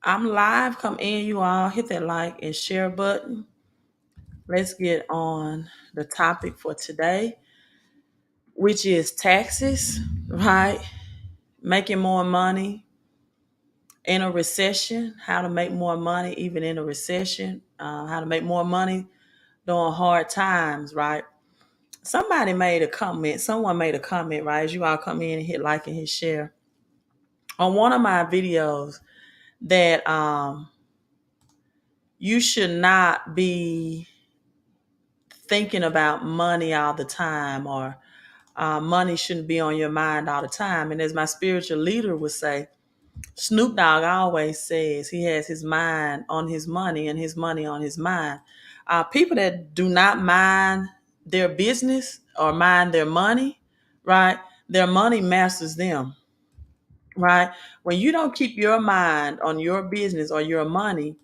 I'm live. Come in, you all. Hit that like and share button. Let's get on the topic for today, which is taxes, right? Making more money in a recession, how to make more money even in a recession, how to make more money during hard times, right? Someone made a comment, right? As you all come in and hit like and hit share on one of my videos that you should not be thinking about money all the time, or money shouldn't be on your mind all the time. And as my spiritual leader would say, Snoop Dogg always says he has his mind on his money and his money on his mind. People that do not mind their business or mind their money, right? Their money masters them, right? When you don't keep your mind on your business or your money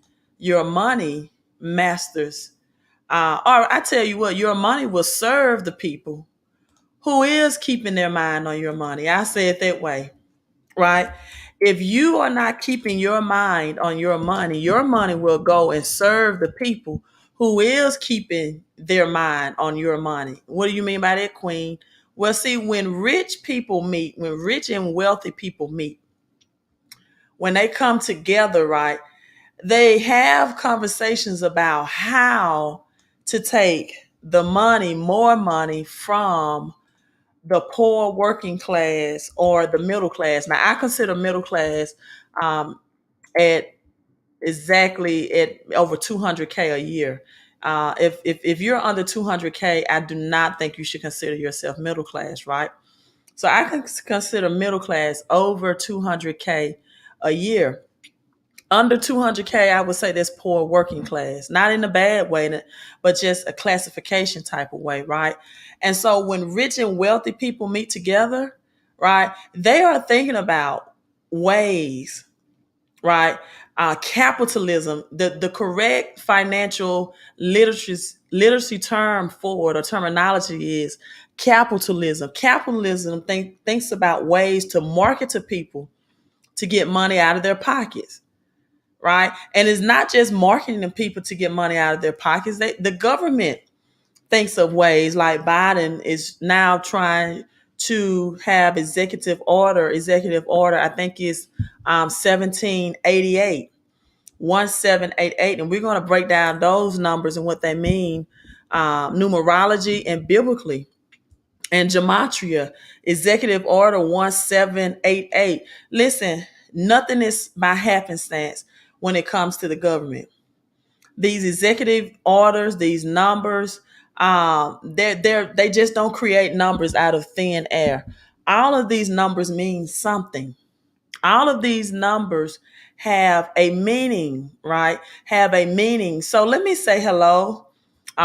masters. Or I tell you what, your money will serve the people who is keeping their mind on your money. I say it that way, right? If you are not keeping your mind on your money will go and serve the people who is keeping their mind on your money. What do you mean by that, Queen? Well, see, when rich and wealthy people meet, when they come together, right, they have conversations about how to take more money from the poor working class or the middle class. Now, I consider middle class um, at exactly at over 200K a year. If you're under 200K, I do not think you should consider yourself middle class, right? So I can consider middle class over 200K a year. Under 200K, I would say that's poor working class, not in a bad way, but just a classification type of way, right? And so when rich and wealthy people meet together, right, they are thinking about ways, right? Capitalism, the correct financial literacy term for it, or terminology, is capitalism. Capitalism thinks about ways to market to people to get money out of their pockets, right? And it's not just marketing to people to get money out of their pockets. The government thinks of ways, like Biden is now trying to have executive order, I think is 1788, 1788. And we're going to break down those numbers and what they mean, numerology and biblically. And gematria, executive order 1788. Listen, nothing is by happenstance when it comes to the government. These executive orders, these numbers, they just don't create numbers out of thin air. All of these numbers mean something. All of these numbers have a meaning, right? Have a meaning. So let me say hello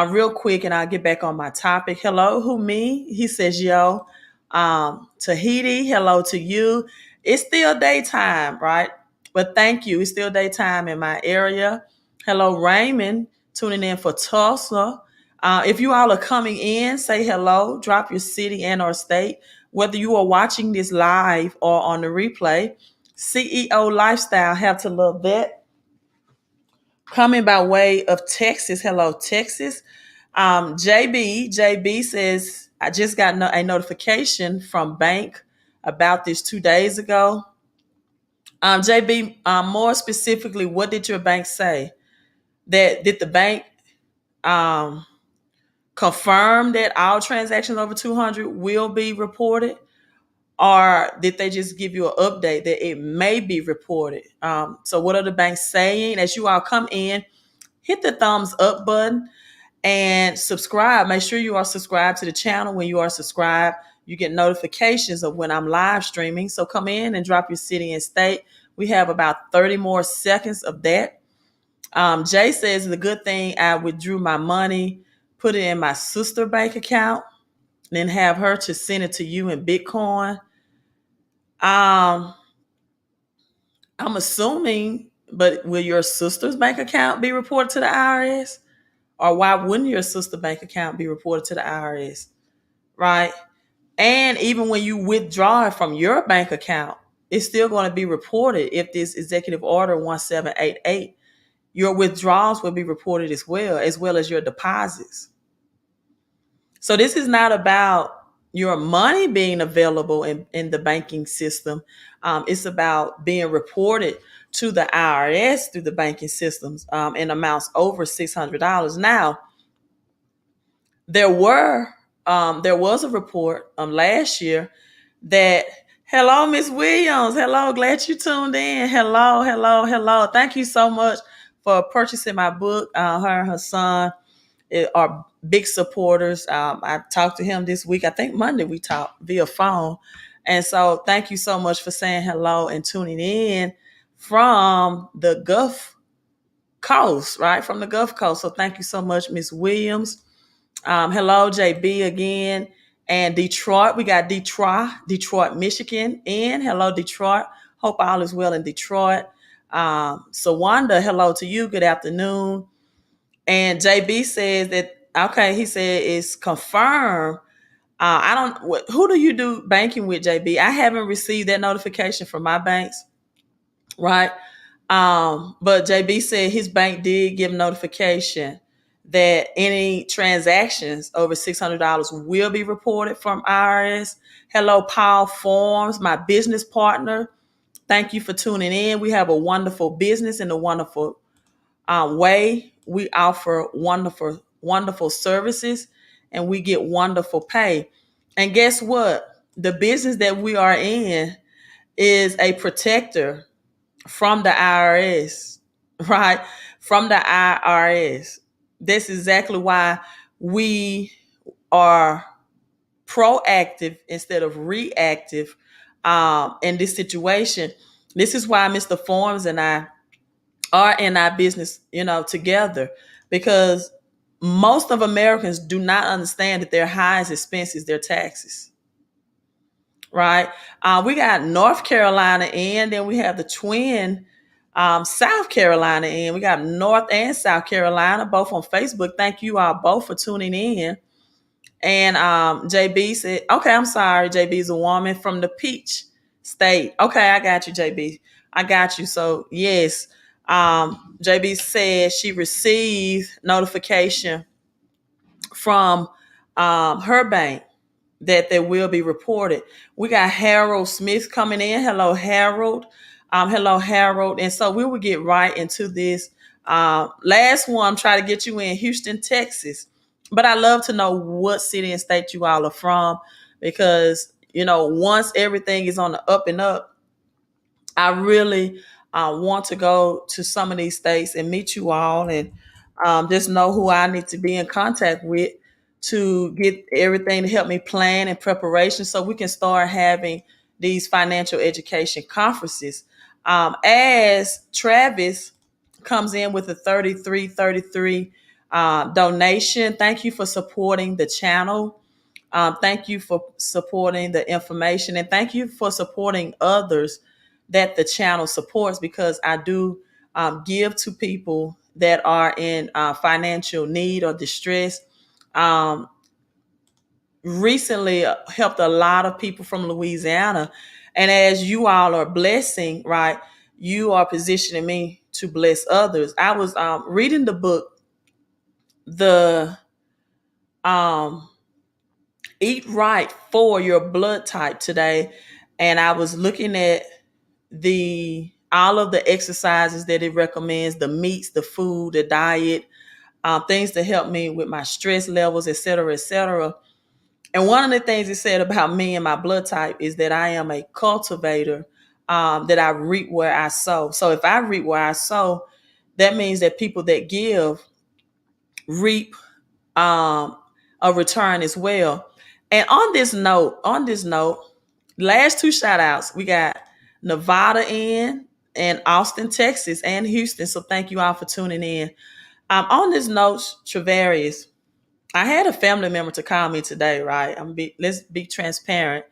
real quick, and I'll get back on my topic. Hello, who, me? He says, yo. Tahiti, hello to you. It's still daytime, right? But thank you. It's still daytime in my area. Hello, Raymond, tuning in for Tulsa. If you all are coming in, say hello, drop your city and or state, whether you are watching this live or on the replay. CEO Lifestyle, have to love that. Coming by way of Texas. Hello, Texas. JB says, I just got a notification from bank about this 2 days ago. JB, more specifically, what did your bank say? Did the bank confirm that all transactions over 200 will be reported? Or did they just give you an update that it may be reported? So what are the banks saying? As you all come in, hit the thumbs up button and subscribe. Make sure you are subscribed to the channel. When you are subscribed, you get notifications of when I'm live streaming. So come in and drop your city and state. We have about 30 more seconds of that. Jay says, the good thing, I withdrew my money, put it in my sister bank account, then have her to send it to you in Bitcoin. I'm assuming, but will your sister's bank account be reported to the IRS? Or why wouldn't your sister bank account be reported to the IRS? Right? And even when you withdraw it from your bank account, it's still going to be reported. If this executive order 1788, your withdrawals will be reported as well as your deposits. So this is not about your money being available in the banking system. It's about being reported to the IRS through the banking systems in amounts over $600. Now, there was a report last year that, hello, Miss Williams. Hello, glad you tuned in. Hello, hello, hello. Thank you so much for purchasing my book. Her and her son are big supporters. I talked to him this week. I think Monday we talked via phone. And so thank you so much for saying hello and tuning in from the Gulf Coast, right? From the Gulf Coast. So thank you so much, Miss Williams. Hello, JB again. And Detroit, we got Detroit, Michigan in. Hello, Detroit. Hope all is well in Detroit. Sawanda, hello to you. Good afternoon. And JB says that, okay, he said it's confirmed. Who do you do banking with, JB? I haven't received that notification from my banks, right? But JB said his bank did give notification that any transactions over $600 will be reported from IRS. Hello, Paul Forms, my business partner. Thank you for tuning in. We have a wonderful business and a wonderful way. We offer wonderful, wonderful services and we get wonderful pay. And guess what? The business that we are in is a protector from the IRS, right? From the IRS. That's exactly why we are proactive instead of reactive in this situation. This is why Mr. Forms and I are in our business, together, because most of Americans do not understand that their highest expense is their taxes, right? We got North Carolina in, then we have the twin South Carolina in. We got North and South Carolina, both on Facebook. Thank you all both for tuning in. And JB said, okay, I'm sorry, JB's a woman from the Peach State. Okay, I got you, JB. I got you. So yes, JB said she received notification from her bank that they will be reported. We got Harold Smith coming in. Hello, Harold. Hello, Harold. And so we will get right into this. Last one, try to get you in Houston, Texas. But I love to know what city and state you all are from, because, once everything is on the up and up, I really want to go to some of these states and meet you all and just know who I need to be in contact with to get everything to help me plan and preparation so we can start having these financial education conferences. As Travis comes in with a 3333 donation, thank you for supporting the channel. Thank you for supporting the information, and thank you for supporting others that the channel supports, because I do give to people that are in financial need or distress. Recently helped a lot of people from Louisiana. And as you all are blessing, right, you are positioning me to bless others. I was reading the book, the Eat Right for Your Blood Type today. And I was looking at all of the exercises that it recommends, the meats, the food, the diet, things to help me with my stress levels, et cetera, et cetera. And one of the things it said about me and my blood type is that I am a cultivator, that I reap where I sow. So if I reap where I sow, that means that people that give reap a return as well. And on this note, last two shout outs, we got Nevada in and Austin, Texas, and Houston. So thank you all for tuning in. On this note, Travarius, I had a family member to call me today, right? Let's be transparent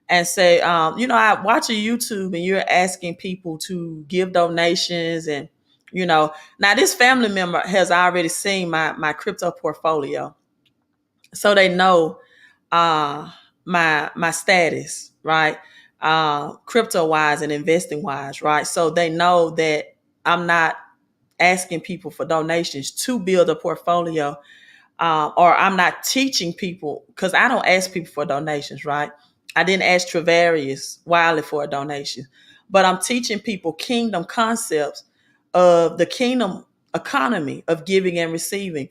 and say, I watch a YouTube and you're asking people to give donations, and now this family member has already seen my crypto portfolio, so they know my status, right? crypto wise and investing wise, right? So they know that I'm not asking people for donations to build a portfolio, or I'm not teaching people, because I don't ask people for donations, right? I didn't ask Travarius Wiley for a donation, but I'm teaching people kingdom concepts of the kingdom economy of giving and receiving.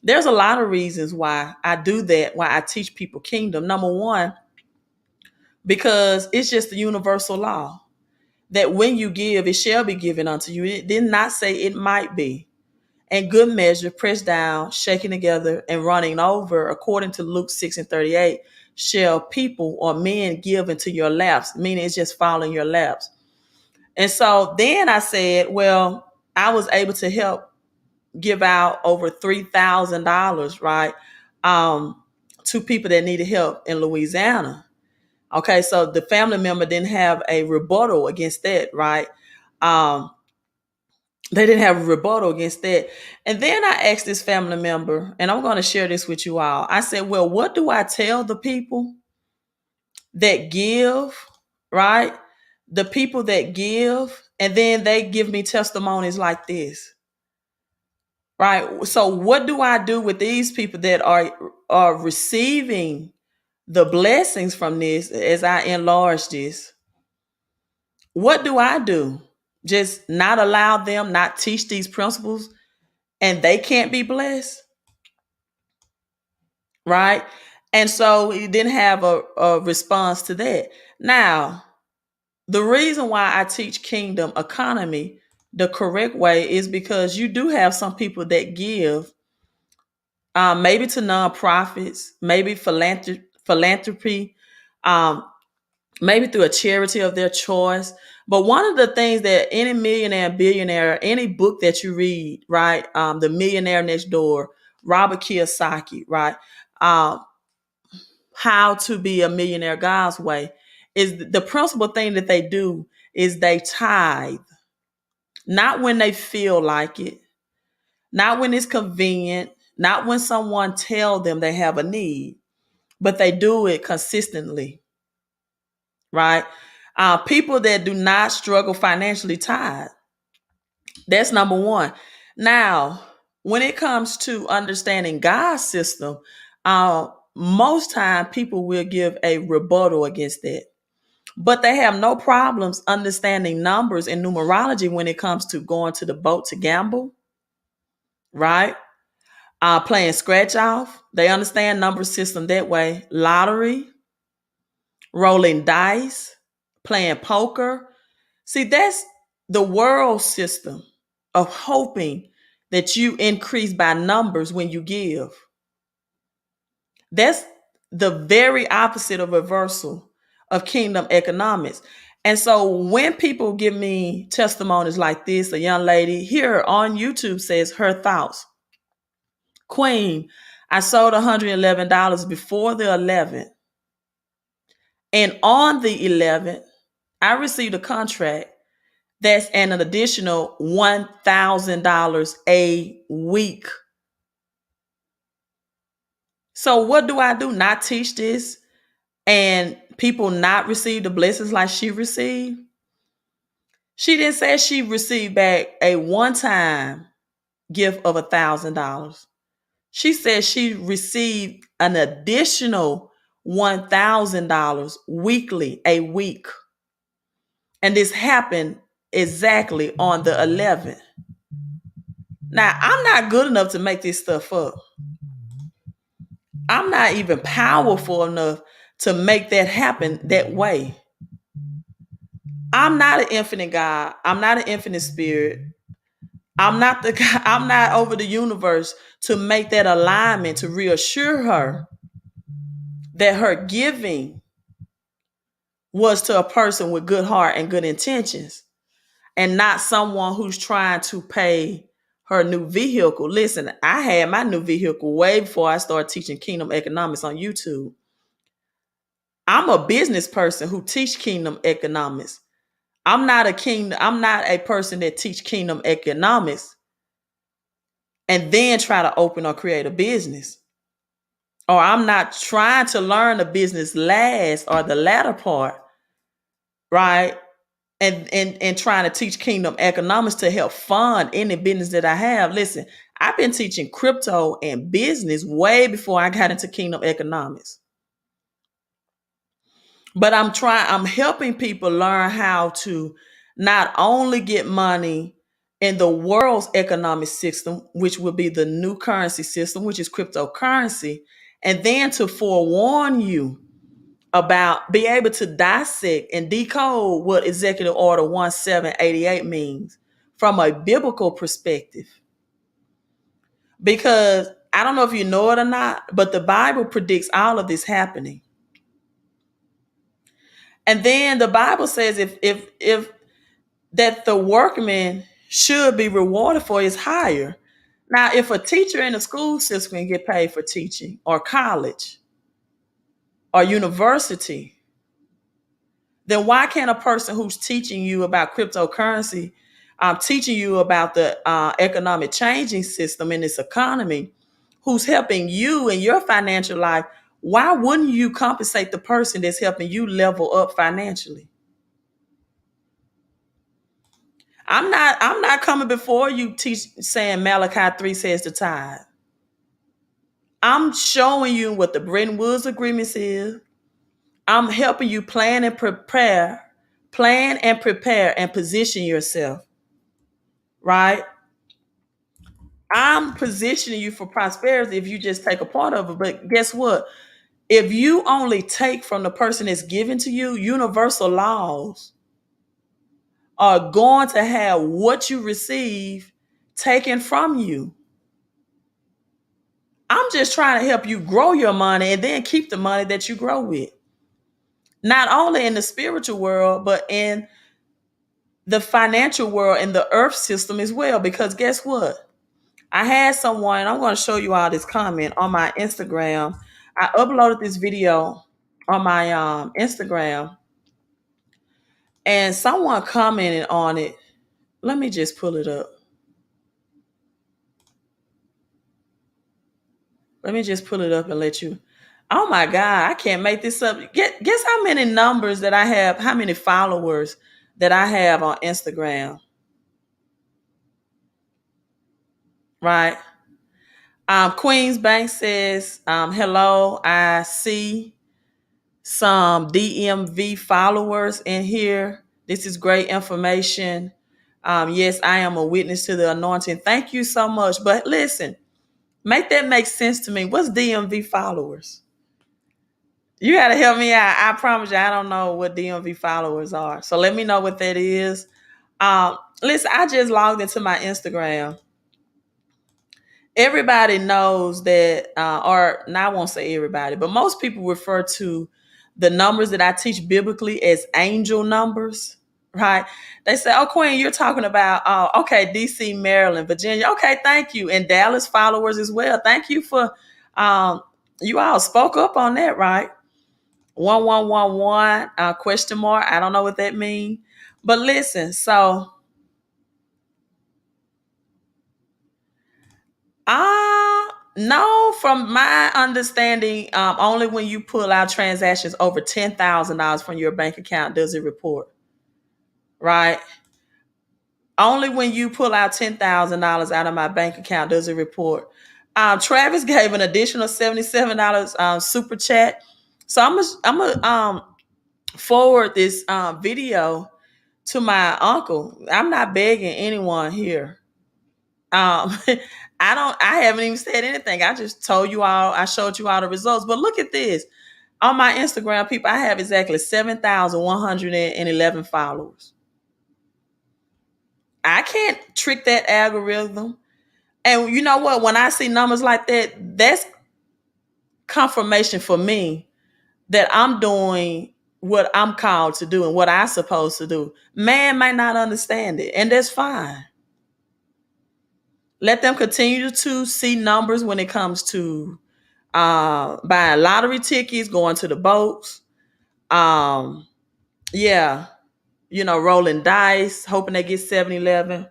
There's a lot of reasons why I do that, why I teach people kingdom. Number one, because it's just the universal law that when you give, it shall be given unto you. It did not say it might be. And good measure, pressed down, shaken together, and running over, according to Luke 6:38, shall people or men give into your laps, meaning it's just falling your laps. And so then I said, well, I was able to help give out over $3,000, right, um, to people that needed help in Louisiana. Okay, so the family member didn't have a rebuttal against that, right? Um, they didn't have a rebuttal against that. And then I asked this family member, and I'm going to share this with you all. I said, well, what do I tell the people that give, right? The people that give, and then they give me testimonies like this, right? So what do I do with these people that are receiving the blessings from this as I enlarge this? What do I do? Just not allow them, not teach these principles, and they can't be blessed, right? And so he didn't have a response to that. Now, the reason why I teach kingdom economy the correct way is because you do have some people that give, maybe to nonprofits, maybe philanthropy, um, maybe through a charity of their choice. But one of the things that any millionaire and billionaire, any book that you read, right, The Millionaire Next Door, Robert Kiyosaki, right, um, How to Be a Millionaire God's Way, is the principal thing that they do is they tithe, not when they feel like it, not when it's convenient, not when someone tell them they have a need, but they do it consistently, right? People that do not struggle financially tithe. That's number one. Now, when it comes to understanding God's system, most time people will give a rebuttal against that. But they have no problems understanding numbers and numerology when it comes to going to the boat to gamble, right? Playing scratch off. They understand number system that way. Lottery, rolling dice, playing poker. See, that's the world system of hoping that you increase by numbers when you give. That's the very opposite of reversal of kingdom economics. And so when people give me testimonies like this, a young lady here on YouTube says her thoughts. Queen, I sold $111 before the 11th. And on the 11th, I received a contract that's an additional $1,000 a week. So what do I do? Not teach this and people not receive the blessings like she received? She didn't say she received back a one-time gift of $1,000. She said she received an additional $1,000 weekly, a week. And this happened exactly on the 11th. Now, I'm not good enough to make this stuff up. I'm not even powerful enough to make that happen that way. I'm not an infinite God. I'm not an infinite spirit. I'm not the God. I'm not over the universe to make that alignment, to reassure her that her giving was to a person with good heart and good intentions, and not someone who's trying to pay her new vehicle. Listen, I had my new vehicle way before I started teaching kingdom economics on YouTube. I'm a business person who teach kingdom economics. I'm not a person that teach kingdom economics and then try to open or create a business. Or I'm not trying to learn a business last or the latter part right? And trying to teach kingdom economics to help fund any business that I have. Listen, I've been teaching crypto and business way before I got into kingdom economics. But I'm helping people learn how to not only get money in the world's economic system, which will be the new currency system, which is cryptocurrency, and then to forewarn you about be able to dissect and decode what Executive Order 1788 means from a biblical perspective. Because I don't know if you know it or not, but the Bible predicts all of this happening. And then the Bible says if that the workman should be rewarded for his hire. Now, if a teacher in a school system can get paid for teaching, or college, or university, then why can't a person who's teaching you about cryptocurrency, teaching you about the economic changing system in this economy, who's helping you in your financial life, why wouldn't you compensate the person that's helping you level up financially? I'm not coming before you teach saying Malachi 3 says the tithe. I'm showing you what the Bretton Woods agreements is. I'm helping you plan and prepare and position yourself, right? I'm positioning you for prosperity if you just take a part of it. But guess what? If you only take from the person that's given to you, universal laws are going to have what you receive taken from you. I'm just trying to help you grow your money and then keep the money that you grow with. Not only in the spiritual world, but in the financial world and the earth system as well. Because guess what? I had someone, I'm going to show you all this comment on my Instagram. I uploaded this video on my Instagram, and someone commented on it. Let me just pull it up. Let me just pull it up and let you. Oh my God, I can't make this up. Guess how many numbers that I have, how many followers that I have on Instagram, right? Queens Bank says, hello, I see some DMV followers in here. This is great information. Yes, I am a witness to the anointing. Thank you so much. But listen, make that make sense to me. What's DMV followers? You got to help me out. I promise you, I don't know what DMV followers are. So let me know what that is. Listen, I just logged into my Instagram. Everybody knows that, or no, I won't say everybody, but most people refer to the numbers that I teach biblically as angel numbers, right? They say, oh, Queen, you're talking about, okay, DC, Maryland, Virginia. Okay, thank you. And Dallas followers as well. Thank you for, you all spoke up on that, right? 1111 question mark. I don't know what that means. But listen, so no, from my understanding, only when you pull out transactions over $10,000 from your bank account does it report. Right? Only when you pull out $10,000 out of my bank account does it report. Travis gave an additional $77 super chat. So I'm gonna forward this video to my uncle. I'm not begging anyone here. I haven't even said anything. I just told you all, I showed you all the results. But look at this. On my Instagram, people, I have exactly 7,111 followers. I can't trick that algorithm. And you know what? When I see numbers like that, that's confirmation for me that I'm doing what I'm called to do and what I'm supposed to do. Man might not understand it, and that's fine. Let them continue to see numbers when it comes to buying lottery tickets, going to the boats. Um, yeah, rolling dice, hoping they get 7-Eleven.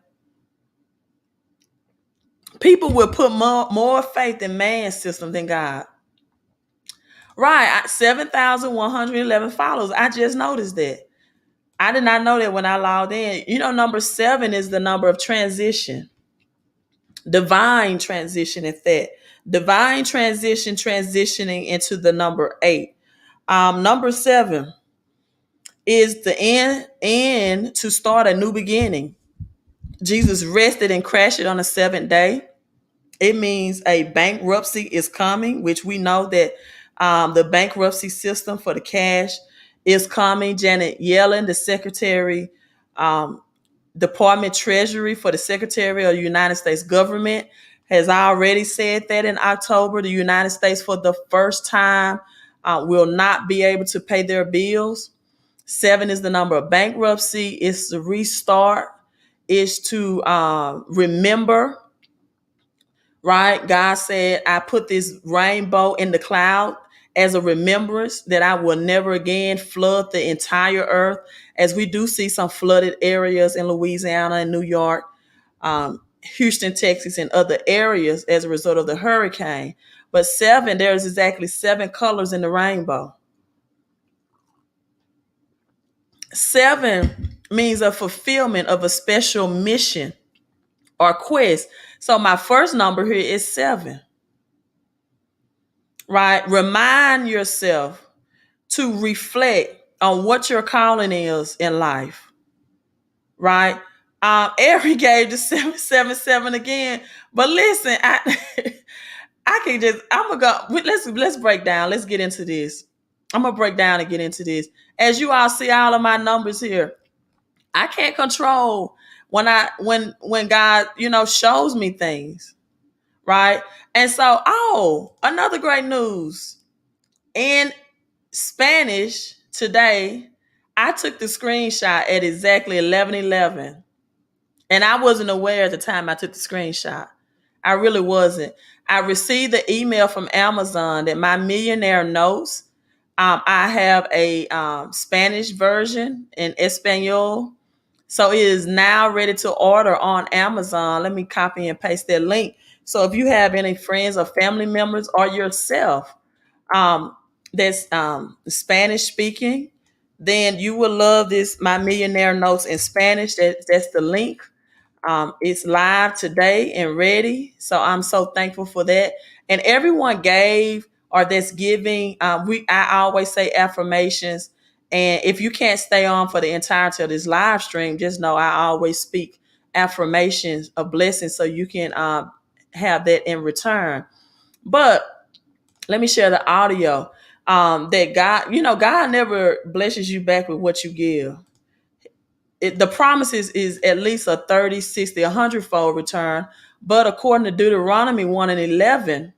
People will put more faith in man's system than God. Right, 7,111 followers. I just noticed that. I did not know that when I logged in. You know, number 7 is the number of transition, divine transition at that. Divine transition, transitioning into the number 8. Number 7 is the end to start a new beginning. Jesus rested and crashed it on the seventh day. It means a bankruptcy is coming, which we know that the bankruptcy system for the cash is coming. Janet Yellen, the Secretary, um, Department Treasury for the Secretary of the United States government, has already said that in October, the United States, for the first time, will not be able to pay their bills. 7 is the number of bankruptcy. It's to restart. It's to remember, right? God said, I put this rainbow in the cloud as a remembrance that I will never again flood the entire earth, as we do see some flooded areas in Louisiana and New York, Houston, Texas, and other areas as a result of the hurricane. But 7, there's exactly 7 colors in the rainbow. 7 means a fulfillment of a special mission or quest. So my first number here is 7, right? Remind yourself to reflect on what your calling is in life, right? Eric gave the 777 again, but listen, I can just, I'm gonna go. Let's break down. Let's get into this. I'm gonna break down and get into this. As you all see, all of my numbers here, I can't control when God, shows me things, right? And so, another great news. In Spanish today, I took the screenshot at exactly 11:11, and I wasn't aware at the time I took the screenshot. I really wasn't. I received the email from Amazon that my millionaire notes. I have a Spanish version in Espanol, so it is now ready to order on Amazon. Let me copy and paste that link. So if you have any friends or family members or yourself um, that's Spanish speaking, then you will love this. My Millionaire Notes in Spanish. That's the link. It's live today and ready. So I'm so thankful for that. And everyone gave or that's giving. I always say affirmations. And if you can't stay on for the entirety of this live stream, just know I always speak affirmations of blessings so you can have that in return. But let me share the audio. That God, God never blesses you back with what you give. The promises is at least a 30, 60, 100-fold return. But according to Deuteronomy 1 and 11,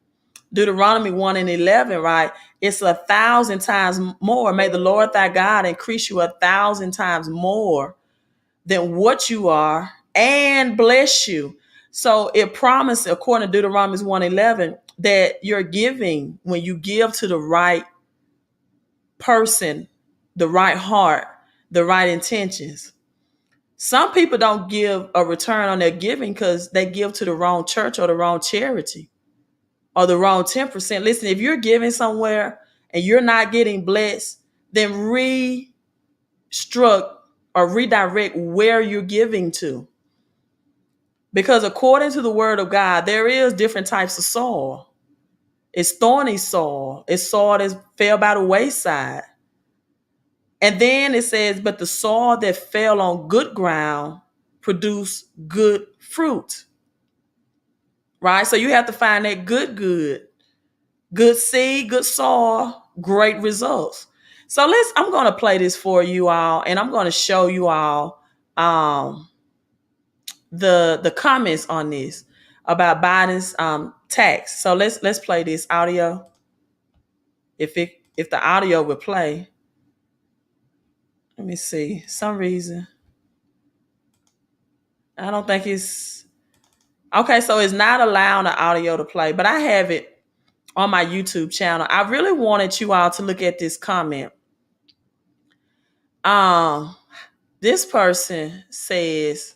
right? It's 1,000 times more. May the Lord thy God increase you 1,000 times more than what you are and bless you. So it promised, according to Deuteronomy 1:11, that you're giving, when you give to the right person, the right heart, the right intentions. Some people don't give a return on their giving because they give to the wrong church or the wrong charity or the wrong 10%. Listen, if you're giving somewhere and you're not getting blessed, then restruct or redirect where you're giving to. Because according to the word of God, there is different types of soil. It's thorny soil. It's soil that fell by the wayside. And then it says, but the soil that fell on good ground produced good fruit. Right? So you have to find that good seed, good soil, great results. So I'm going to play this for you all, and I'm going to show you all the comments on this about Biden's tax. So let's play this audio. If the audio would play, let me see. Some reason I don't think it's okay. So it's not allowing the audio to play, but I have it on my YouTube channel. I really wanted you all to look at this comment. This person says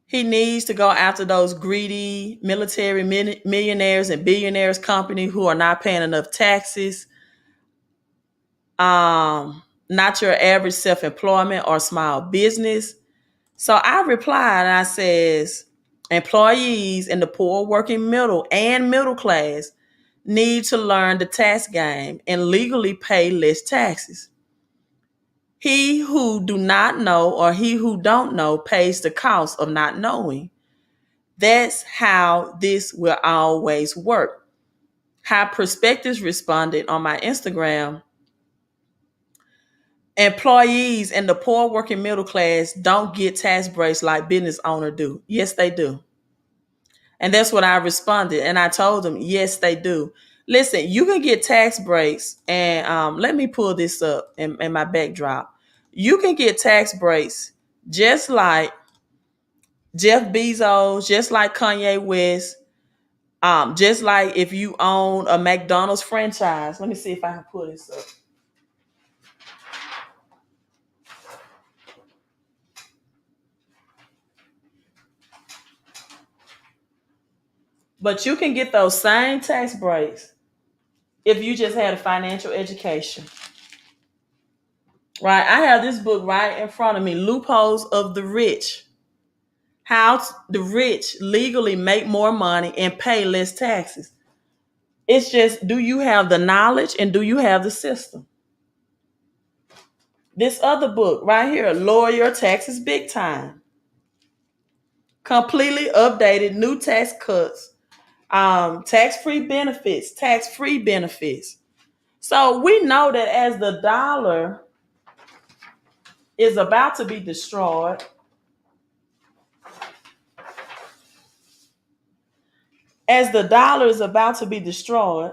he needs to go after those greedy military millionaires and billionaires company who are not paying enough taxes. Now not your average self-employment or small business. So I replied and I says, employees in the poor, working middle and middle class need to learn the tax game and legally pay less taxes. He who do not know or he who don't know pays the cost of not knowing. That's how this will always work. How Perspectives responded on my Instagram. Employees in the poor working middle class don't get tax breaks like business owners do. Yes, they do. And that's what I responded. And I told them, yes, they do. Listen, you can get tax breaks. And let me pull this up in my backdrop. You can get tax breaks just like Jeff Bezos, just like Kanye West, just like if you own a McDonald's franchise. Let me see if I can pull this up. But you can get those same tax breaks if you just had a financial education. Right? I have this book right in front of me, Loopholes of the Rich. How the rich legally make more money and pay less taxes. It's just, do you have the knowledge and do you have the system? This other book right here, Lower Your Taxes Big Time. Completely updated, new tax cuts, tax-free benefits, tax-free benefits. So we know that as the dollar is about to be destroyed, as the dollar is about to be destroyed,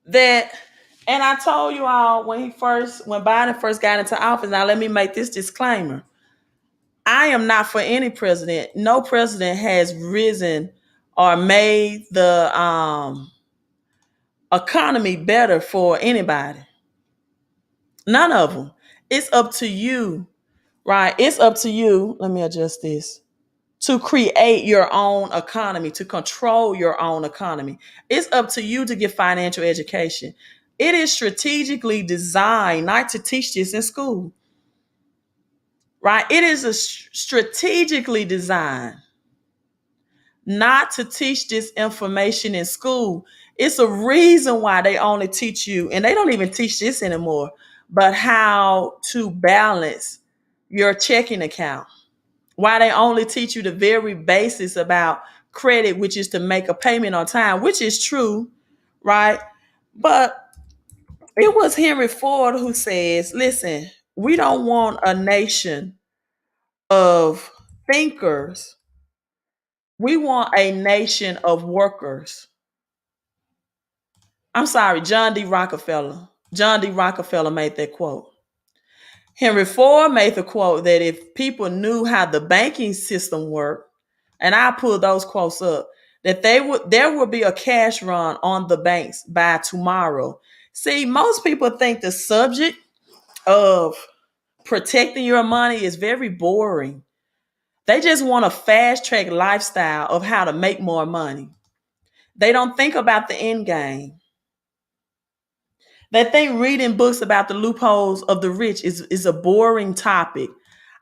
that, and I told you all when Biden first got into office, now let me make this disclaimer. I am not for any president. No president has risen or made the economy better for anybody. None of them. It's up to you, right? It's up to you. Let me adjust this. To create your own economy, to control your own economy. It's up to you to get financial education. It is strategically designed not to teach this in school, right? It is strategically designed not to teach this information in school. It's a reason why they only teach you, and they don't even teach this anymore, but how to balance your checking account. Why they only teach you the very basics about credit, which is to make a payment on time, which is true, right? But it was Henry Ford who says, listen, we don't want a nation of thinkers. We want a nation of workers. I'm sorry, John D. Rockefeller. John D. Rockefeller made that quote. Henry Ford made the quote that if people knew how the banking system worked, and I pulled those quotes up, that there would be a cash run on the banks by tomorrow. See, most people think the subject of protecting your money is very boring. They just want a fast track lifestyle of how to make more money. They don't think about the end game. They think reading books about the loopholes of the rich is a boring topic.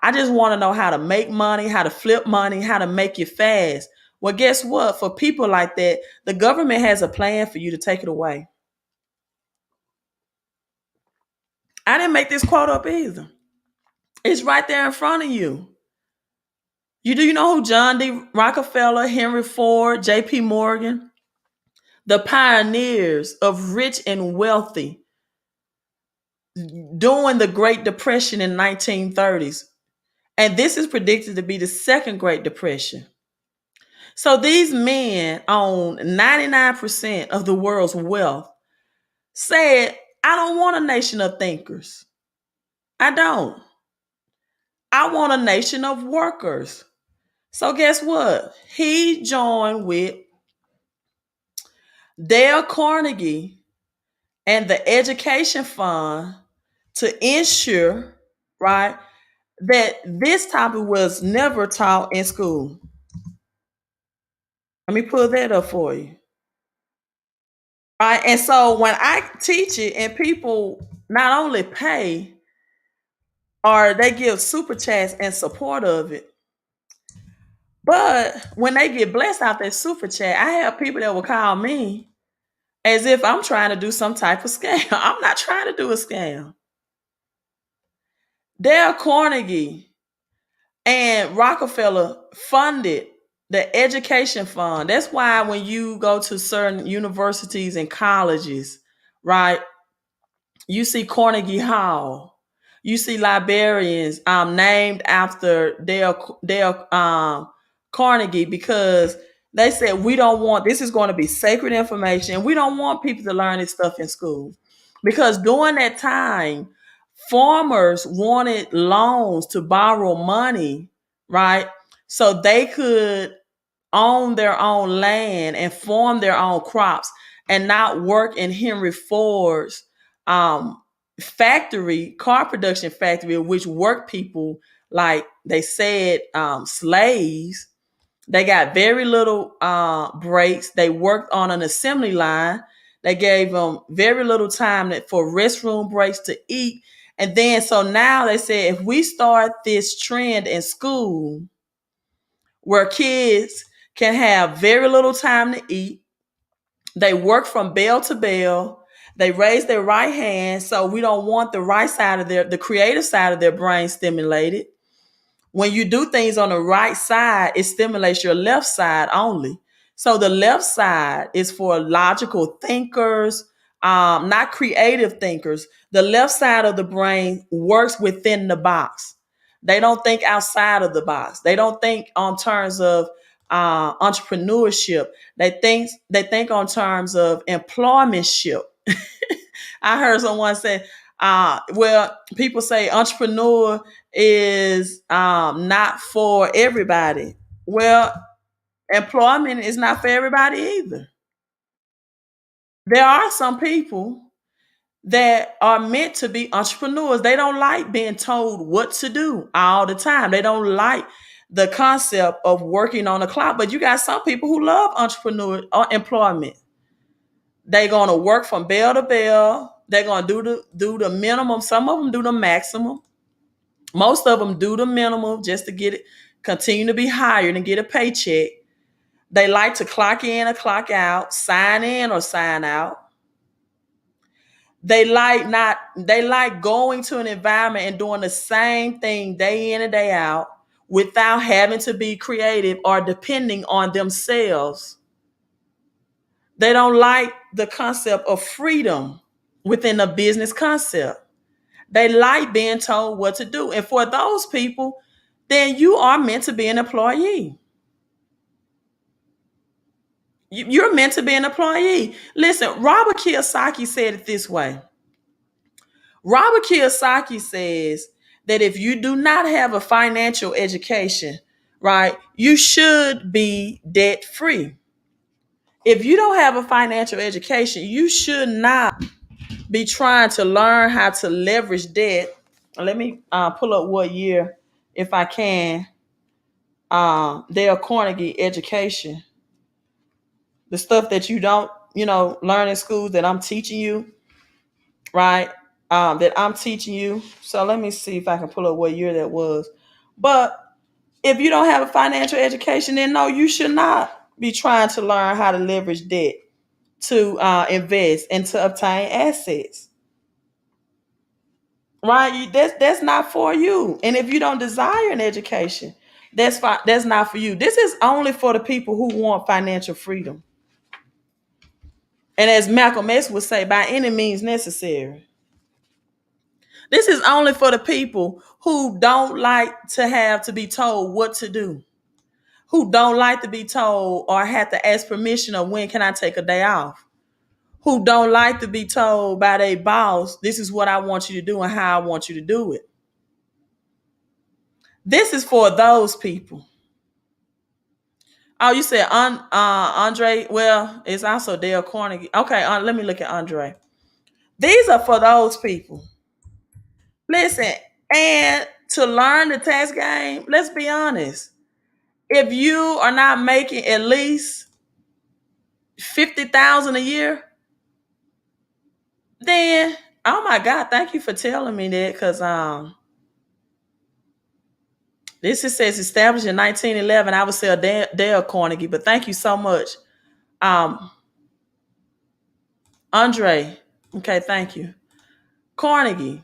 I just want to know how to make money, how to flip money, how to make it fast. Well, guess what? For people like that, the government has a plan for you to take it away. I didn't make this quote up either. It's right there in front of you. You know who John D. Rockefeller, Henry Ford, J.P. Morgan, the pioneers of rich and wealthy during the Great Depression in 1930s. And this is predicted to be the second Great Depression. So these men own 99% of the world's wealth. Said, I don't want a nation of thinkers. I don't. I want a nation of workers. So guess what? He joined with Dale Carnegie and the Education Fund to ensure, right, that this topic was never taught in school. Let me pull that up for you. right? And so when I teach it and people not only pay or they give super chats in support of it, but when they get blessed out that super chat, I have people that will call me as if I'm trying to do some type of scam. I'm not trying to do a scam. Dale Carnegie and Rockefeller funded the education fund. That's why when you go to certain universities and colleges, right, you see Carnegie Hall, you see librarians named after Dale Carnegie, because they said we don't want, this is going to be sacred information. We don't want people to learn this stuff in school, because during that time, farmers wanted loans to borrow money, right? So they could own their own land and farm their own crops and not work in Henry Ford's um, factory, car production factory, which worked people like they said slaves. They got very little breaks. They worked on an assembly line. They gave them very little time for restroom breaks to eat. And then, so now they said, if we start this trend in school where kids can have very little time to eat, they work from bell to bell, they raise their right hand. So we don't want the right side of the creative side of their brain stimulated. When you do things on the right side, it stimulates your left side only. So the left side is for logical thinkers, not creative thinkers. The left side of the brain works within the box. They don't think outside of the box. They don't think on terms of entrepreneurship. They think on terms of employmentship. I heard someone say, well, people say entrepreneur is not for everybody. Well, employment is not for everybody either. There are some people that are meant to be entrepreneurs. They don't like being told what to do all the time. They don't like the concept of working on the clock. But you got some people who love entrepreneur or employment. They're gonna work from bell to bell. They're gonna do the minimum. Some of them do the maximum. Most of them do the minimum just to get it, continue to be hired and get a paycheck. They like to clock in or clock out, sign in or sign out. They like going to an environment and doing the same thing day in and day out without having to be creative or depending on themselves. They don't like the concept of freedom within the business concept. They like being told what to do. And for those people, then you are meant to be an employee. You're meant to be an employee. Listen, Robert Kiyosaki said it this way. Robert Kiyosaki says that if you do not have a financial education, right, you should be debt free. If you don't have a financial education, you should not be trying to learn how to leverage debt. Let me pull up what year, if I can. Dale Carnegie education, the stuff that you don't, learn in school that I'm teaching you, right? That I'm teaching you. So let me see if I can pull up what year that was. But if you don't have a financial education, then no, you should not be trying to learn how to leverage debt to invest and to obtain assets. Right? That's not for you. And if you don't desire an education, that's fine. That's not for you. This is only for the people who want financial freedom. And as Malcolm X would say, by any means necessary. This is only for the people who don't like to have to be told what to do, who don't like to be told or have to ask permission of when can I take a day off, who don't like to be told by their boss, this is what I want you to do and how I want you to do it. This is for those people. Oh, you said Andre? Well, it's also Dale Carnegie. Okay, let me look at Andre. These are for those people. Listen, and to learn the tax game, let's be honest. If you are not making at least 50,000 a year, Then, oh my God, thank you for telling me that, because this it says established in 1911. I would say Dale Carnegie, but thank you so much. Um, Andre, okay, thank you. Carnegie.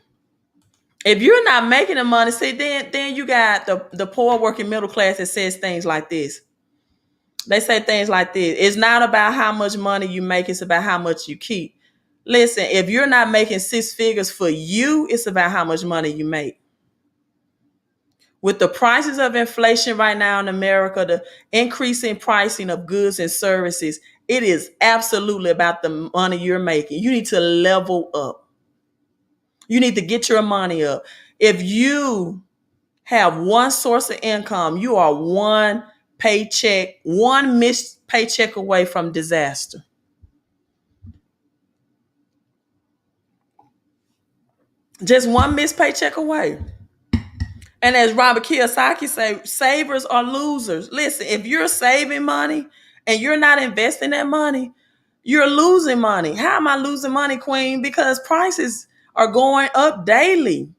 If you're not making the money, see, then you got the poor working middle class that says things like this. They say things like this. It's not about how much money you make, it's about how much you keep. Listen, if you're not making six figures for you, it's about how much money you make. With the prices of inflation right now in America, the increasing pricing of goods and services, it is absolutely about the money you're making. You need to level up. You need to get your money up. If you have one source of income, you are one missed paycheck away from disaster. Just one missed paycheck away. And as Robert Kiyosaki say, savers are losers. Listen, if you're saving money and you're not investing that money, you're losing money. How am I losing money, Queen? Because prices are going up daily.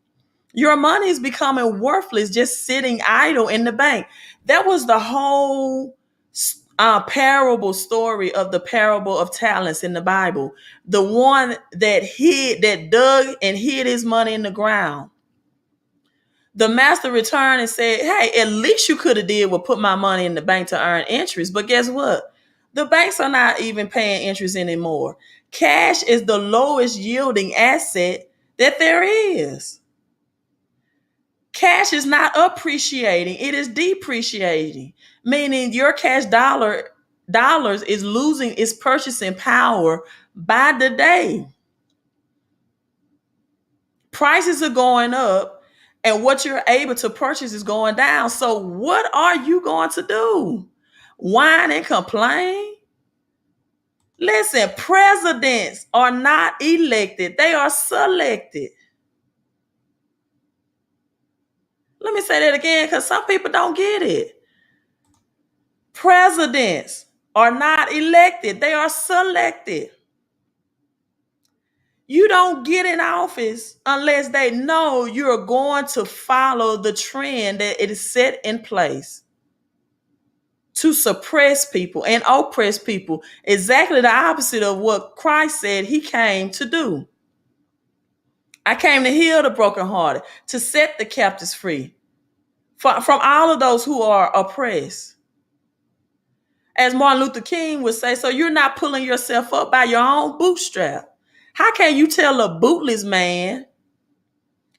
Your money is becoming worthless just sitting idle in the bank. That was the whole parable story of the parable of talents in the Bible. The one that dug and hid his money in the ground. The master returned and said, hey, at least you could have did was put my money in the bank to earn interest. But guess what? The banks are not even paying interest anymore. Cash is the lowest yielding asset that there is. Cash is not appreciating, it is depreciating, meaning your dollars is losing its purchasing power by the day. Prices are going up and what you're able to purchase is going down. So what are you going to do? Whine and complain? Listen, presidents are not elected, they are selected. Let me say that again because some people don't get it. Presidents are not elected, they are selected. You don't get in office unless they know you're going to follow the trend that it is set in place to suppress people and oppress people. Exactly the opposite of what Christ said he came to do. I came to heal the brokenhearted, to set the captives free from all of those who are oppressed. As Martin Luther King would say, so you're not pulling yourself up by your own bootstrap. How can you tell a bootless man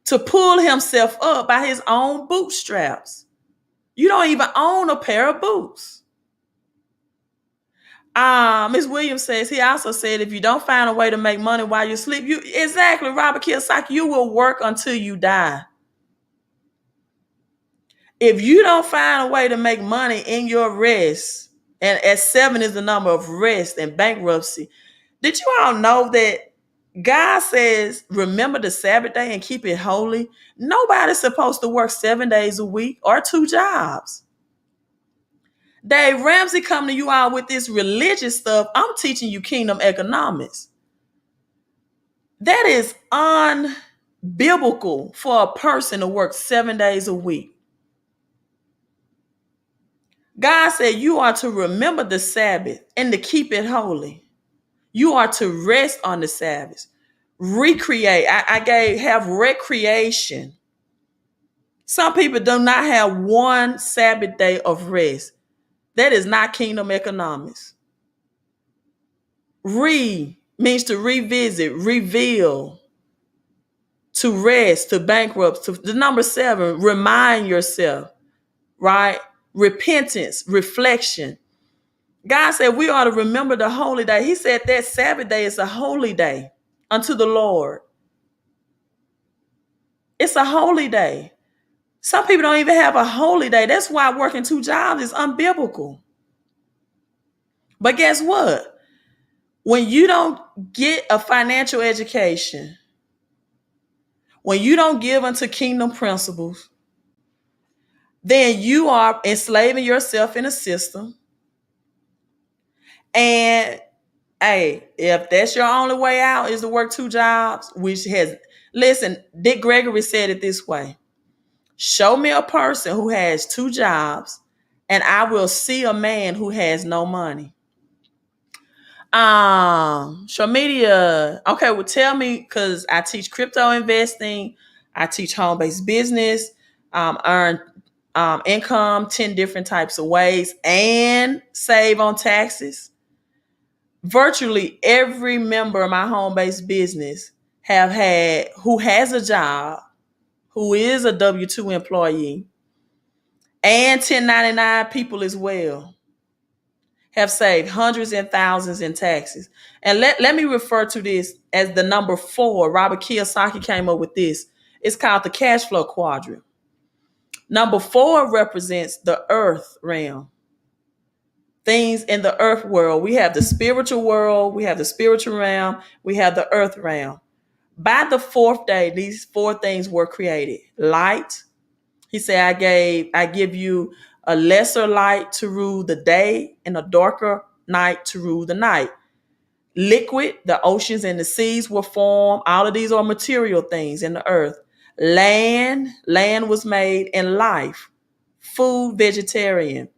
to pull himself up by his own bootstraps? You don't even own a pair of boots. Ms. Williams says, he also said, if you don't find a way to make money while you sleep, exactly, Robert Kiyosaki, you will work until you die. If you don't find a way to make money in your rest, and at 7 is the number of rest and bankruptcy, did you all know that God says, remember the Sabbath day and keep it holy? Nobody's supposed to work 7 days a week or 2 jobs. Dave Ramsey come to you all with this religious stuff. I'm teaching you kingdom economics. That is unbiblical for a person to work 7 days a week. God said you are to remember the Sabbath and to keep it holy. You are to rest on the Sabbath. Recreate. Have recreation. Some people do not have one Sabbath day of rest. That is not kingdom economics. Means to revisit, reveal, to rest, to bankrupt. The number 7, remind yourself, right? Repentance, reflection. God said we ought to remember the holy day. He said that Sabbath day is a holy day unto the Lord. It's a holy day. Some people don't even have a holy day. That's why working 2 jobs is unbiblical. But guess what? When you don't get a financial education, when you don't give unto kingdom principles, then you are enslaving yourself in a system. And Hey, if that's your only way out is to work two jobs, which has, listen, Dick Gregory said it this way: show me a person who has two jobs, and I will see a man who has no money. Social media. Okay, well, tell me, because I teach crypto investing, I teach home-based business, earn income 10 different types of ways, and save on taxes. Virtually every member of my home-based business have had who has a job, who is a W-2 employee, and 1099 people as well, have saved hundreds and thousands in taxes. And let me refer to this as the number 4. Robert Kiyosaki came up with this. It's called the cash flow quadrant. Number 4 represents the earth realm, things in the earth world. We have the spiritual world, we have the spiritual realm, we have the earth realm. By the 4th day, these 4 things were created. Light. He said, I give you a lesser light to rule the day and a darker night to rule the night. Liquid, the oceans and the seas were formed. All of these are material things in the earth. Land was made, and life. Food, vegetarian.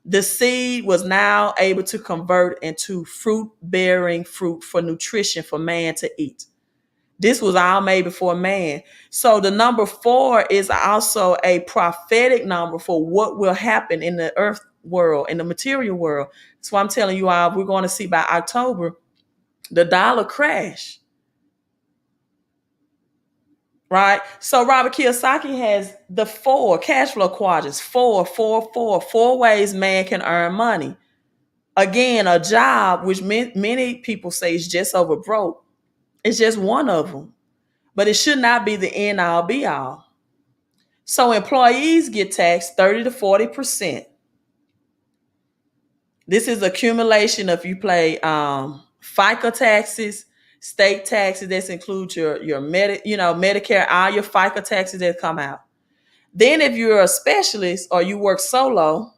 The seed was now able to convert into fruit-bearing fruit for nutrition for man to eat. This was all made before man. So the number 4 is also a prophetic number for what will happen in the earth world, in the material world. So I'm telling you all, we're going to see by October, the dollar crash. Right? So Robert Kiyosaki has the 4 cash flow quadrants, 4 ways man can earn money. Again, a job, which many people say is just over broke, it's just one of them. But it should not be the end all be all. So employees get taxed 30 to 40%. This is accumulation of you pay FICA taxes, state taxes. This includes your Medicare, all your FICA taxes that come out. Then if you're a specialist or you work solo,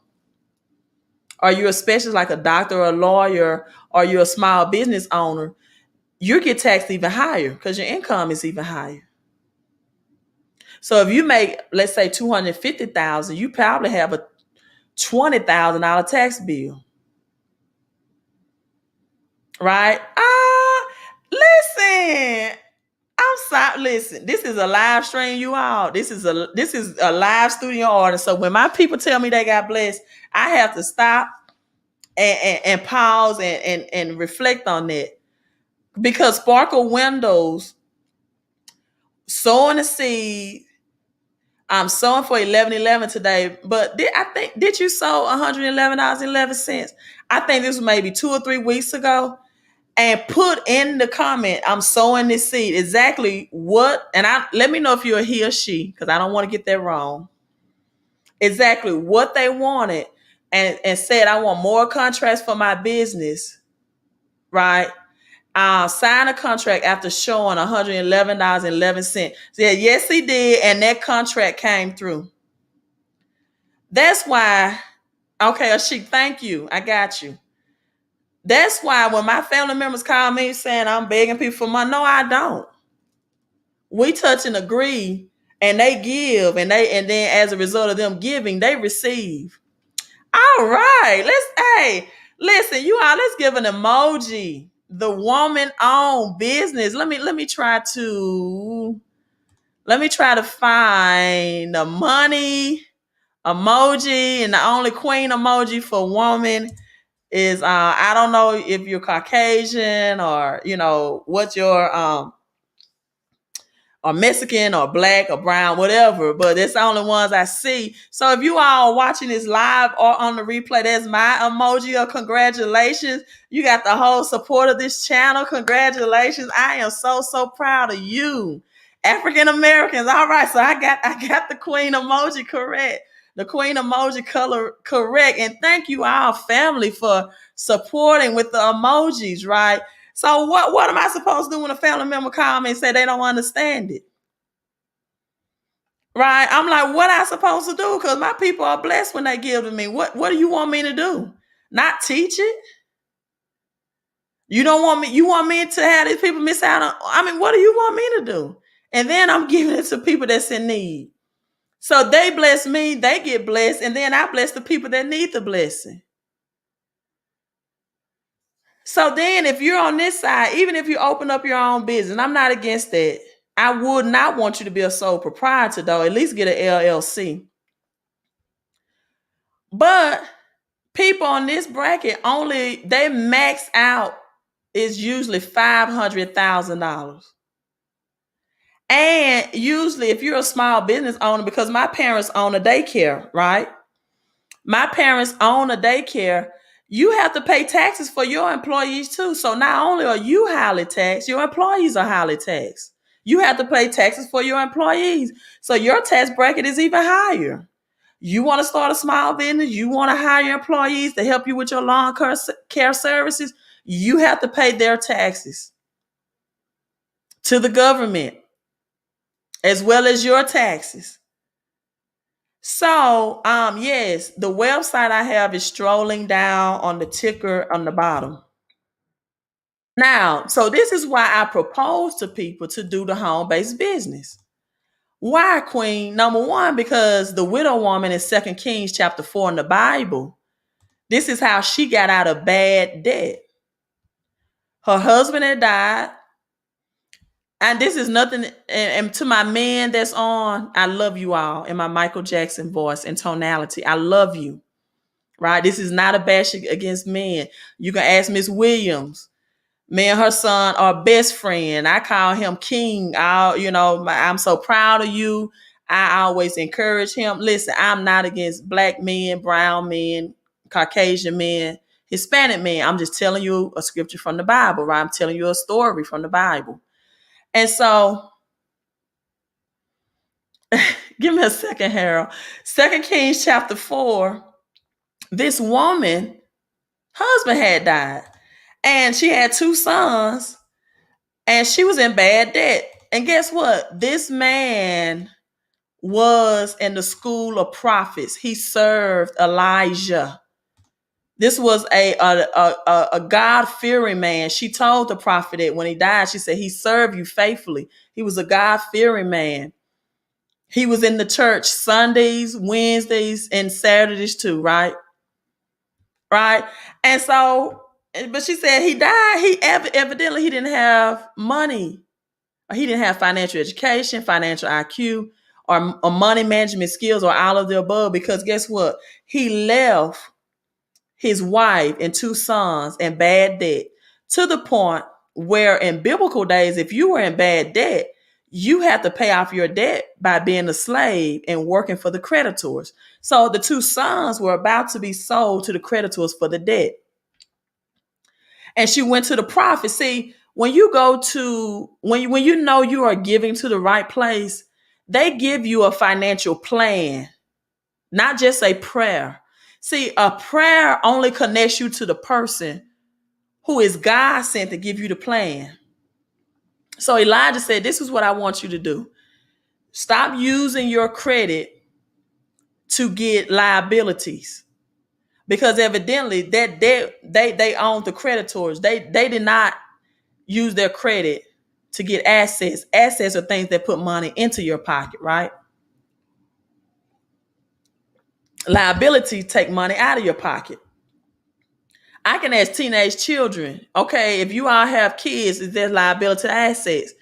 or you're a specialist like a doctor or a lawyer, or you're a small business owner, you get taxed even higher because your income is even higher. So if you make, let's say, $250,000, you probably have a $20,000 tax bill, right? Listen, I'm sorry. Listen, this is a live stream, you all. This is a live studio order. So when my people tell me they got blessed, I have to stop and pause and reflect on that, because Sparkle Windows sowing a seed. I'm sowing for 11.11 today, but did you sow $111.11? I think this was maybe 2 or 3 weeks ago. And put in the comment, I'm sowing this seed. Exactly what, and let me know if you're a he or she, because I don't want to get that wrong. Exactly what they wanted, and said, I want more contracts for my business, right? Sign a contract after showing $111.11. Yeah, yes, he did, and that contract came through. That's why, okay, Ashik, thank you. I got you. That's why when my family members call me saying I'm begging people for money, no, I don't. We touch and agree, and they give, and then as a result of them giving, they receive. All right, listen, you all, let's give an emoji. The woman-owned business. Let me try to find the money emoji, and the only queen emoji for woman is I don't know if you're Caucasian or what your or Mexican or black or brown, whatever, but it's the only ones I see. So if you all are watching this live or on the replay, that's my emoji of congratulations. You got the whole support of this channel. Congratulations. I am so proud of you. African Americans. All right. So I got the queen emoji correct. The queen emoji color correct. And thank you all family for supporting with the emojis, right? So what am I supposed to do when a family member call me and say they don't understand it? Right? I'm like, what am I supposed to do? Because my people are blessed when they give to me. What do you want me to do? Not teach it? You don't want me, you want me to have these people miss out on, I mean, what do you want me to do? And then I'm giving it to people that's in need. So they bless me, they get blessed, and then I bless the people that need the blessing. So then if you're on this side, even if you open up your own business, and I'm not against that, I would not want you to be a sole proprietor though, at least get an LLC. But people on this bracket only, they max out is usually $500,000. And usually if you're a small business owner, because my parents own a daycare, right? My parents own a daycare. You have to pay taxes for your employees too. So not only are you highly taxed, your employees are highly taxed. You have to pay taxes for your employees. So your tax bracket is even higher. You want to start a small business, you want to hire employees to help you with your long care services, you have to pay their taxes to the government as well as your taxes. So, yes, the website I have is strolling down on the ticker on the bottom. Now, so this is why I propose to people to do the home-based business. Why, Queen? Number one, because the widow woman in 2 Kings chapter 4 in the Bible, this is how she got out of bad debt. Her husband had died. And this is nothing, and to my men that's on, I love you all in my Michael Jackson voice and tonality. I love you. Right? This is not a bash against men. You can ask Miss Williams. Me and her son are best friend. I call him King. I'm so proud of you. I always encourage him. Listen, I'm not against black men, brown men, Caucasian men, Hispanic men. I'm just telling you a scripture from the Bible, right? I'm telling you a story from the Bible. And so, give me a second, Harold. 2 Kings chapter 4, this woman, husband had died. And she had 2 sons, and she was in bad debt. And guess what? This man was in the school of prophets. He served Elijah. This was a God-fearing man. She told the prophet that when he died, she said, he served you faithfully. He was a God-fearing man. He was in the church Sundays, Wednesdays, and Saturdays too, right? Right? And so, but she said he died. He evidently he didn't have money. He didn't have financial education, financial IQ, or money management skills, or all of the above. Because guess what? He left his wife and 2 sons in bad debt, to the point where in biblical days, if you were in bad debt, you had to pay off your debt by being a slave and working for the creditors. So the 2 sons were about to be sold to the creditors for the debt. And she went to the prophet. See, when you go to, when you know you are giving to the right place, they give you a financial plan, not just a prayer. See, a prayer only connects you to the person who is God sent to give you the plan. So Elijah said, this is what I want you to do. Stop using your credit to get liabilities. Because evidently that they owned the creditors. They did not use their credit to get assets. Assets are things that put money into your pocket, right? Liabilities take money out of your pocket. I can ask teenage children, okay, if you all have kids, is there liability to assets?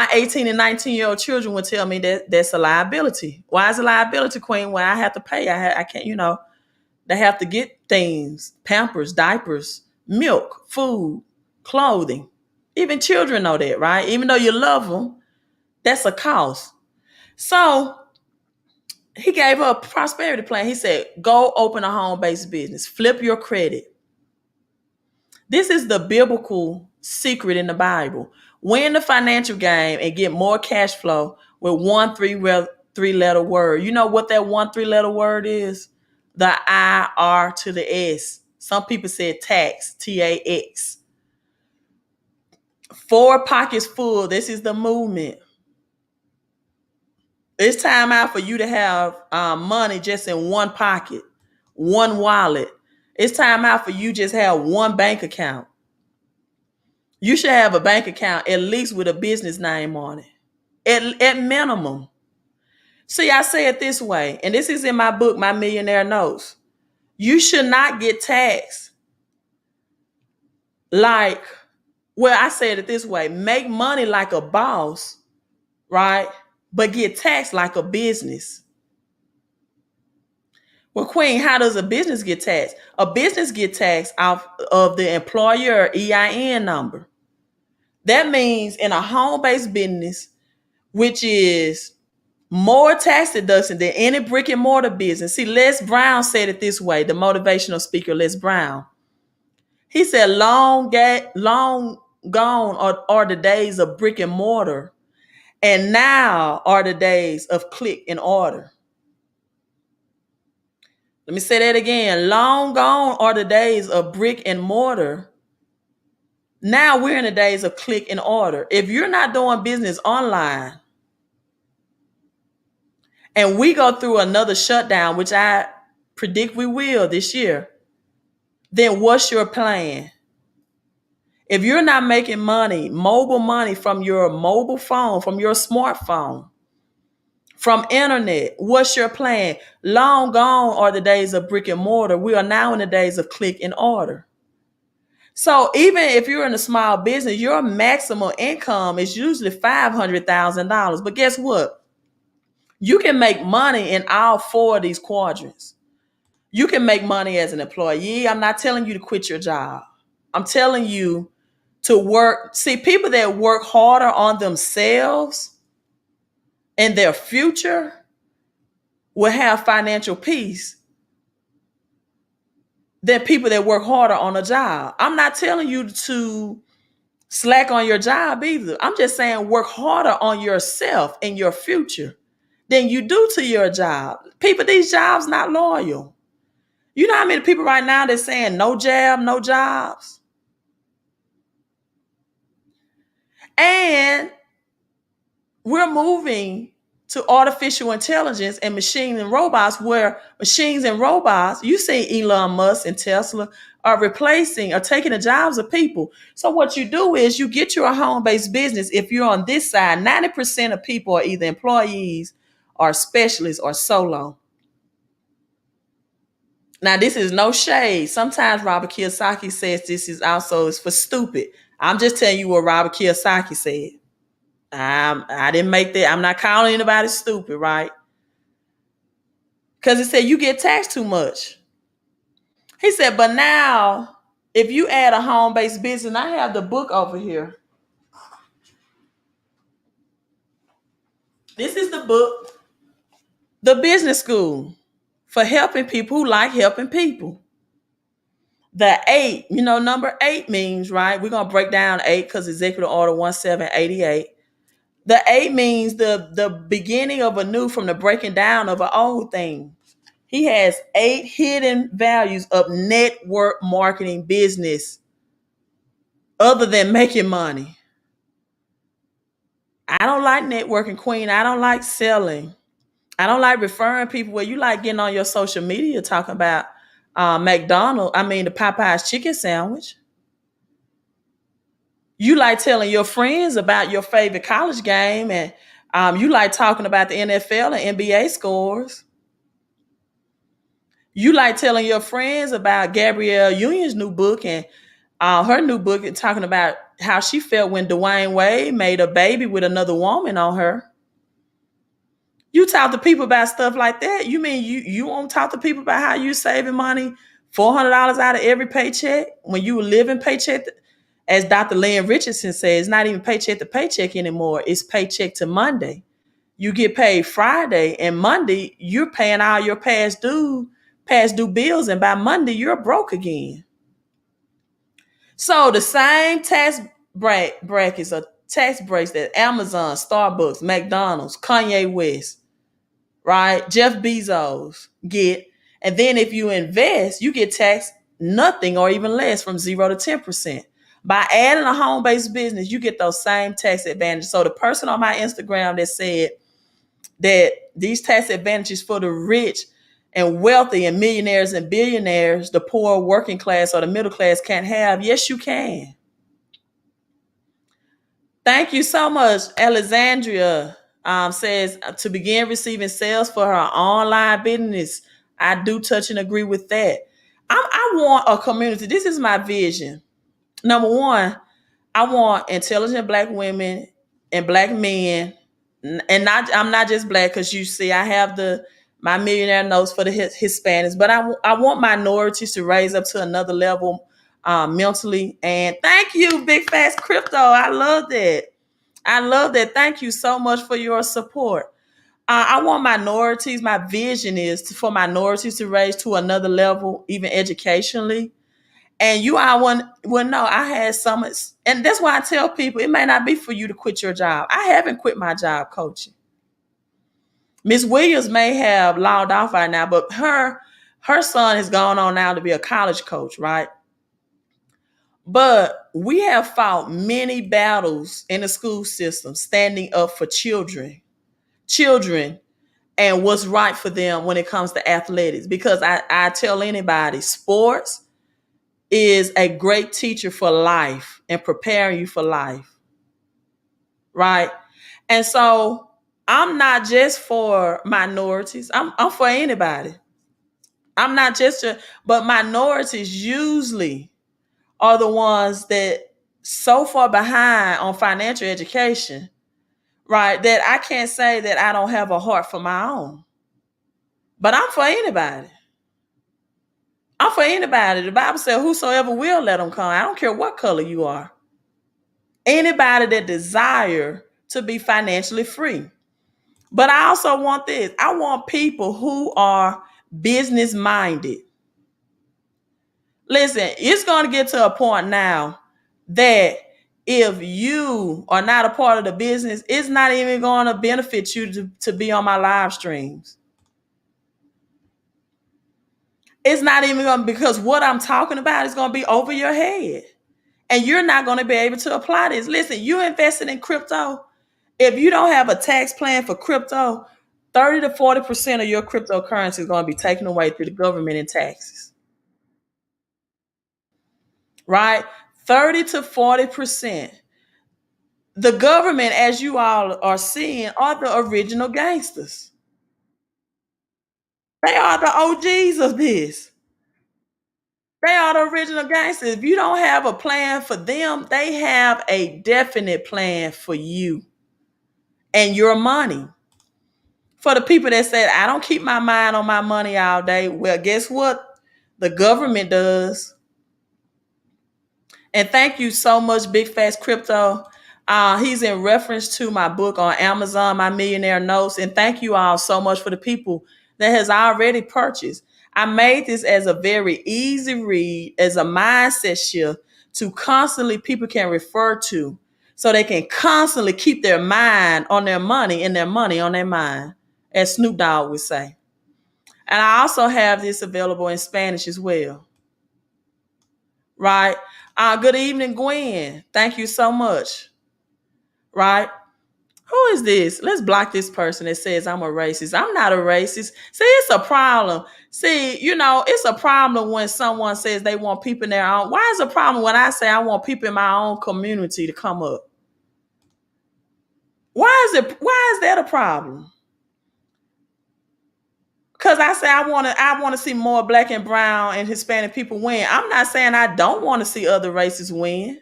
My 18 and 19-year-old children would tell me that that's a liability. Why is a liability, Queen? When I have to pay, I can't, they have to get things, Pampers, diapers, milk, food, clothing. Even children know that, right? Even though you love them, that's a cost. So he gave her a prosperity plan. He said, go open a home-based business, flip your credit. This is the biblical secret in the Bible. Win the financial game and get more cash flow with one three-letter word. You know what that 1 3-letter word is? The IR to the S. Some people said tax, TAX. 4 pockets full. This is the movement. It's time out for you to have money just in one pocket, one wallet. It's time out for you just have one bank account. You should have a bank account at least with a business name on it. At minimum. See, I say it this way, and this is in my book, My Millionaire Notes. You should not get taxed like, well, I said it this way: make money like a boss, right? But get taxed like a business. Well, Queen, how does a business get taxed? A business get taxed off of the employer EIN number. That means in a home-based business, which is more tax deduction than any brick and mortar business. See, Les Brown said it this way, the motivational speaker, Les Brown. He said, long gone are the days of brick and mortar, and now are the days of click and order. Let me say that again. Long gone are the days of brick and mortar. Now we're in the days of click and order. If you're not doing business online, and we go through another shutdown, which I predict we will this year, then what's your plan? If you're not making money, mobile money from your mobile phone, from your smartphone, from internet, what's your plan? Long gone are the days of brick and mortar. We are now in the days of click and order. So even if you're in a small business, your maximum income is usually $500,000. But guess what? You can make money in all four of these quadrants. You can make money as an employee. I'm not telling you to quit your job. I'm telling you to work. See, people that work harder on themselves and their future will have financial peace than people that work harder on a job. I'm not telling you to slack on your job either. I'm just saying work harder on yourself and your future than you do to your job. People, these jobs not loyal. You know how many people right now that's saying no job, no jobs? And we're moving to artificial intelligence and machines and robots, where machines and robots, you see Elon Musk and Tesla, are replacing or taking the jobs of people. So what you do is you get your home-based business. If you're on this side, 90% of people are either employees or specialists or solo. Now, this is no shade. Sometimes Robert Kiyosaki says this is also is for stupid. I'm just telling you what Robert Kiyosaki said. I didn't make that. I'm not calling anybody stupid, right? Because he said you get taxed too much. He said, but now if you add a home-based business, and I have the book over here. This is the book, The Business School for helping people who like helping people. The 8, number 8 means, right? We're going to break down 8 because Executive Order 1788. The 8 means the beginning of a new, from the breaking down of an old thing. He has 8 hidden values of network marketing business other than making money. I don't like networking, Queen. I don't like selling. I don't like referring people where you like getting on your social media talking about the Popeye's chicken sandwich. You like telling your friends about your favorite college game, and you like talking about the NFL and NBA scores. You like telling your friends about Gabrielle Union's new book and her new book, and talking about how she felt when Dwayne Wade made a baby with another woman on her. You talk to people about stuff like that. You mean you won't talk to people about how you saving money, $400 out of every paycheck when you were living paycheck? As Dr. Lynn Richardson says, it's not even paycheck to paycheck anymore. It's paycheck to Monday. You get paid Friday, and Monday you're paying all your past due bills, and by Monday you're broke again. So the same tax brackets or tax breaks that Amazon, Starbucks, McDonald's, Kanye West, right, Jeff Bezos get, and then if you invest, you get taxed nothing or even less, from 0 to 10%. By adding a home-based business, you get those same tax advantages. So the person on my Instagram that said that these tax advantages for the rich and wealthy and millionaires and billionaires, the poor, working class, or the middle class can't have, yes, you can. Thank you so much. Alexandria says to begin receiving sales for her online business. I do touch and agree with that. I want a community. This is my vision. Number one, I want intelligent black women and black men, and not I'm not just black because you see I have the my millionaire notes for the Hispanics, but I want minorities to raise up to another level mentally. And thank you, Big Fast Crypto. I love that. I love that. Thank you so much for your support. I want minorities. My vision is for minorities to raise to another level, even educationally. And you all well, no, I had some, and that's why I tell people it may not be for you to quit your job. I haven't quit my job coaching. Miss Williams may have logged off right now, but her son has gone on now to be a college coach, right? But we have fought many battles in the school system, standing up for children, and what's right for them when it comes to athletics. Because I tell anybody, sports is a great teacher for life and preparing you for life, right? And so I'm not just for minorities. I'm for anybody. I'm not just but minorities usually are the ones that so far behind on financial education, right? That I can't say that I don't have a heart for my own. But I'm for anybody. I'm for anybody. The Bible says, whosoever will, let them come. I don't care what color you are. Anybody that desire to be financially free. But I also want this. I want people who are business minded. Listen, it's going to get to a point now that if you are not a part of the business, it's not even going to benefit you to be on my live streams. It's not even going to, because what I'm talking about is going to be over your head. And you're not going to be able to apply this. Listen, you invested in crypto. If you don't have a tax plan for crypto, 30 to 40% of your cryptocurrency is going to be taken away through the government in taxes. Right? 30 to 40%. The government, as you all are seeing, are the original gangsters. They are the OGs of this. They are the original gangsters. If you don't have a plan for them, they have a definite plan for you and your money. For the people that said, I don't keep my mind on my money all day, well, guess what? The government does. And thank you so much, Big Fast Crypto. He's in reference to my book on Amazon, My Millionaire Notes. And thank you all so much for the people that has already purchased. I made this as a very easy read, as a mindset shift to constantly people can refer to so they can constantly keep their mind on their money and their money on their mind, as Snoop Dogg would say. And I also have this available in Spanish as well. Right? Good evening, Gwen. Thank you so much. Right? Who is this? Let's block this person that says I'm a racist. I'm not a racist. See, it's a problem. See, it's a problem when someone says they want people in their own. Why is it a problem when I say I want people in my own community to come up? Why is that a problem? Because I say I want to see more black and brown and Hispanic people win. I'm not saying I don't want to see other races win.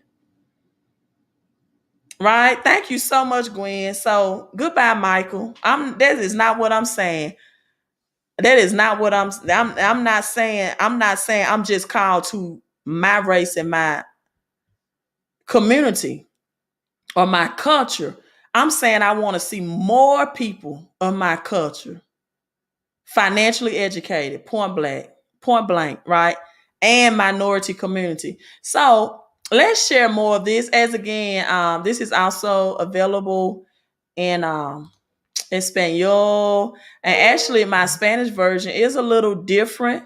Right? Thank you so much, Gwen. So goodbye, Michael. That is not what I'm saying. That is not what I'm not saying. I'm not saying I'm just called to my race and my community or my culture. I'm saying I want to see more people of my culture financially educated, point blank, right? And minority community. So let's share more of this. As again, this is also available in Espanol. And actually, my Spanish version is a little different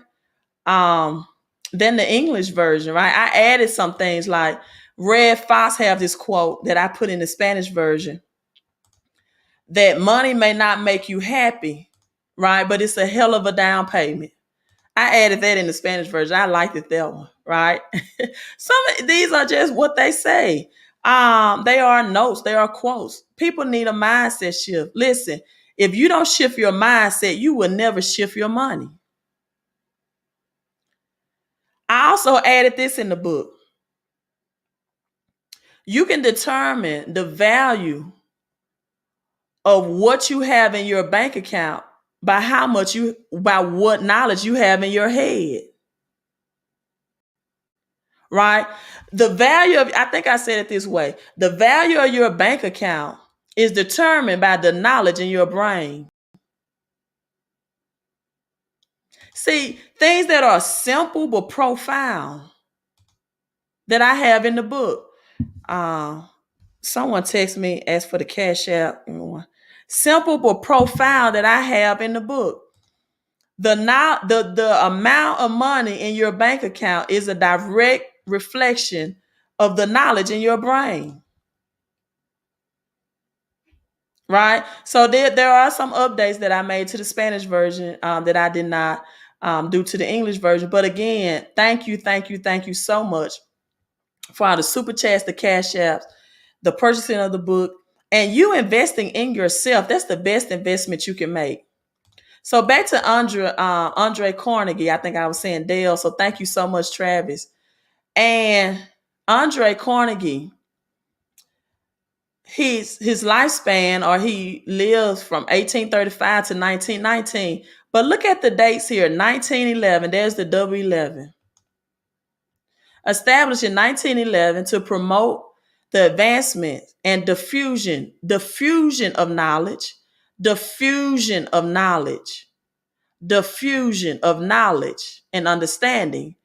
than the English version, right? I added some things like Red Fox have this quote that I put in the Spanish version that money may not make you happy, right? But it's a hell of a down payment. I added that in the Spanish version. I liked it that one, right? Some of these are just what they say. They are notes, they are quotes. People need a mindset shift. Listen, if you don't shift your mindset, you will never shift your money. I also added this in the book. You can determine the value of what you have in your bank account by what knowledge you have in your head. Right? The value of, I think I said it this way, the value of your bank account is determined by the knowledge in your brain. See, things that are simple but profound that I have in the book. Someone text me, asked for the cash app. Simple but profound that I have in the book. The amount of money in your bank account is a direct reflection of the knowledge in your brain. Right? So there are some updates that I made to the Spanish version that I did not do to the English version. But again, thank you so much for all the super chats, the cash apps, the purchasing of the book, and you investing in yourself. That's the best investment you can make. So back to Andre Carnegie. I think I was saying Dale. So thank you so much, Travis. And Andre Carnegie, his lifespan, or he lives from 1835 to 1919. But look at the dates here. 1911. There's the W11. Established in 1911 to promote the advancement and diffusion of knowledge, diffusion of knowledge, diffusion of knowledge and understanding.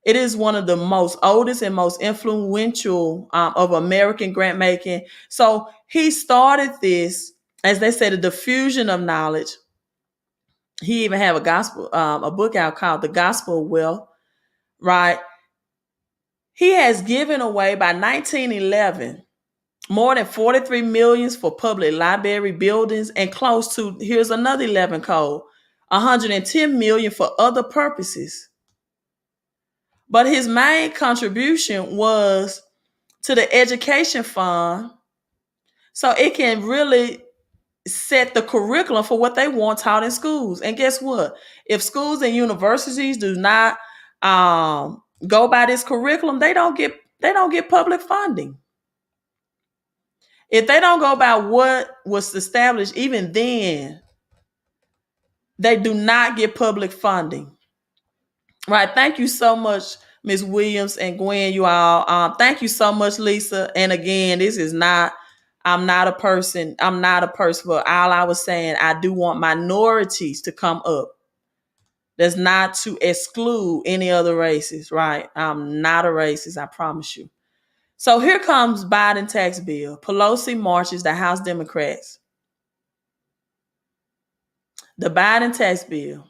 It is one of the most oldest and most influential of American grant making. So he started this, as they say, the diffusion of knowledge. He even have a book out called The Gospel of Wealth, right? He has given away by 1911 more than 43 millions for public library buildings and close to, here's another 11 code, 110 million for other purposes. But his main contribution was to the education fund, so it can really set the curriculum for what they want taught in schools. And guess what? If schools and universities do not go by this curriculum, they don't get public funding. If they don't go by what was established, even then, they do not get public funding. Right. Thank you so much, Ms. Williams and Gwen, you all. Thank you so much, Lisa. And again, I'm not a person, but all I was saying, I do want minorities to come up. That's not to exclude any other races, right? I'm not a racist, I promise you. So here comes Biden tax bill. Pelosi marches the House Democrats. The Biden tax bill,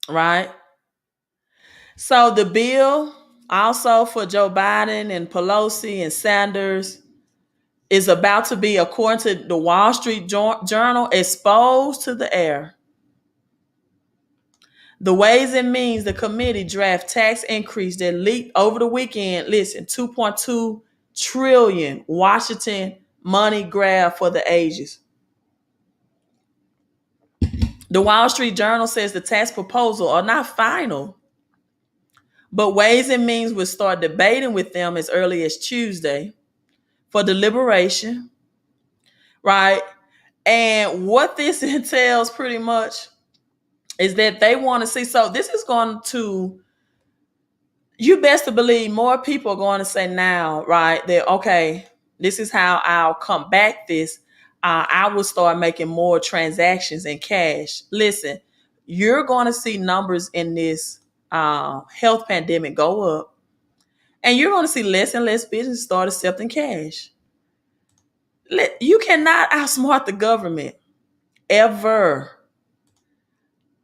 right? So the bill also for Joe Biden and Pelosi and Sanders is about to be, according to the Wall Street Journal, exposed to the air. The Ways and Means, the committee draft tax increase that leaked over the weekend. Listen, 2.2 trillion Washington money grab for the ages. The Wall Street Journal says the tax proposal are not final, but Ways and Means will start debating with them as early as Tuesday for deliberation, right? And what this entails pretty much is that they want to see, so this is going to, you best to believe more people are going to say now, right, that, okay, this is how I'll combat this. I will start making more transactions in cash. Listen, you're going to see numbers in this health pandemic go up, and you're going to see less and less businesses start accepting cash. You cannot outsmart the government, ever.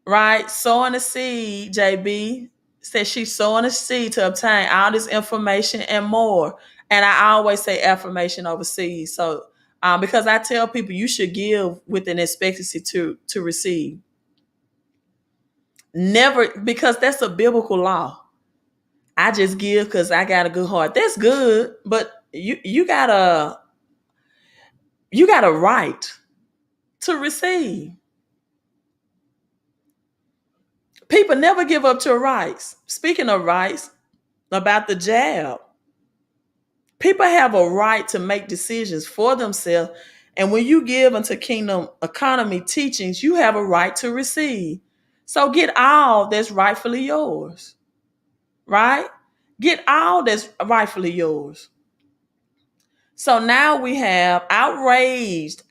Right? Sowing a seed, JB says she's sowing a seed to obtain all this information and more. And I always say affirmation over seed. So because I tell people you should give with an expectancy to receive. Never, because that's a biblical law. I just give because I got a good heart. That's good, but you got a right to receive. People never give up to rights. Speaking of rights, about the jab, people have a right to make decisions for themselves. And when you give into kingdom economy teachings, you have a right to receive. So get all that's rightfully yours, right? Get all that's rightfully yours. So now we have outraged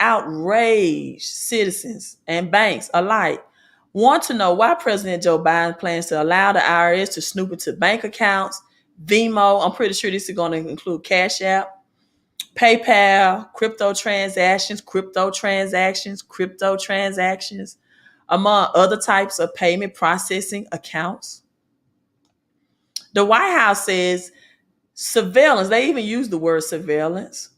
citizens and banks alike want to know why President Joe Biden plans to allow the IRS to snoop into bank accounts, Vimo. I'm pretty sure this is going to include Cash App, PayPal, crypto transactions, among other types of payment processing accounts. The White House says surveillance, they even use the word surveillance.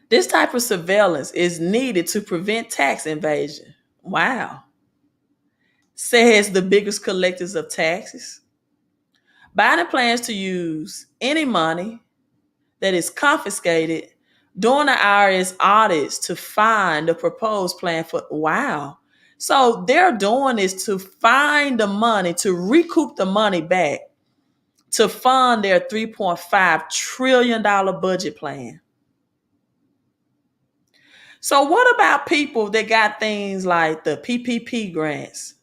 This type of surveillance is needed to prevent tax evasion. Wow. Says the biggest collectors of taxes. Biden plans to use any money that is confiscated during the IRS audits to fund the proposed plan for. Wow. So they're doing this to find the money, to recoup the money back, to fund their $3.5 trillion budget plan. So what about people that got things like the PPP grants?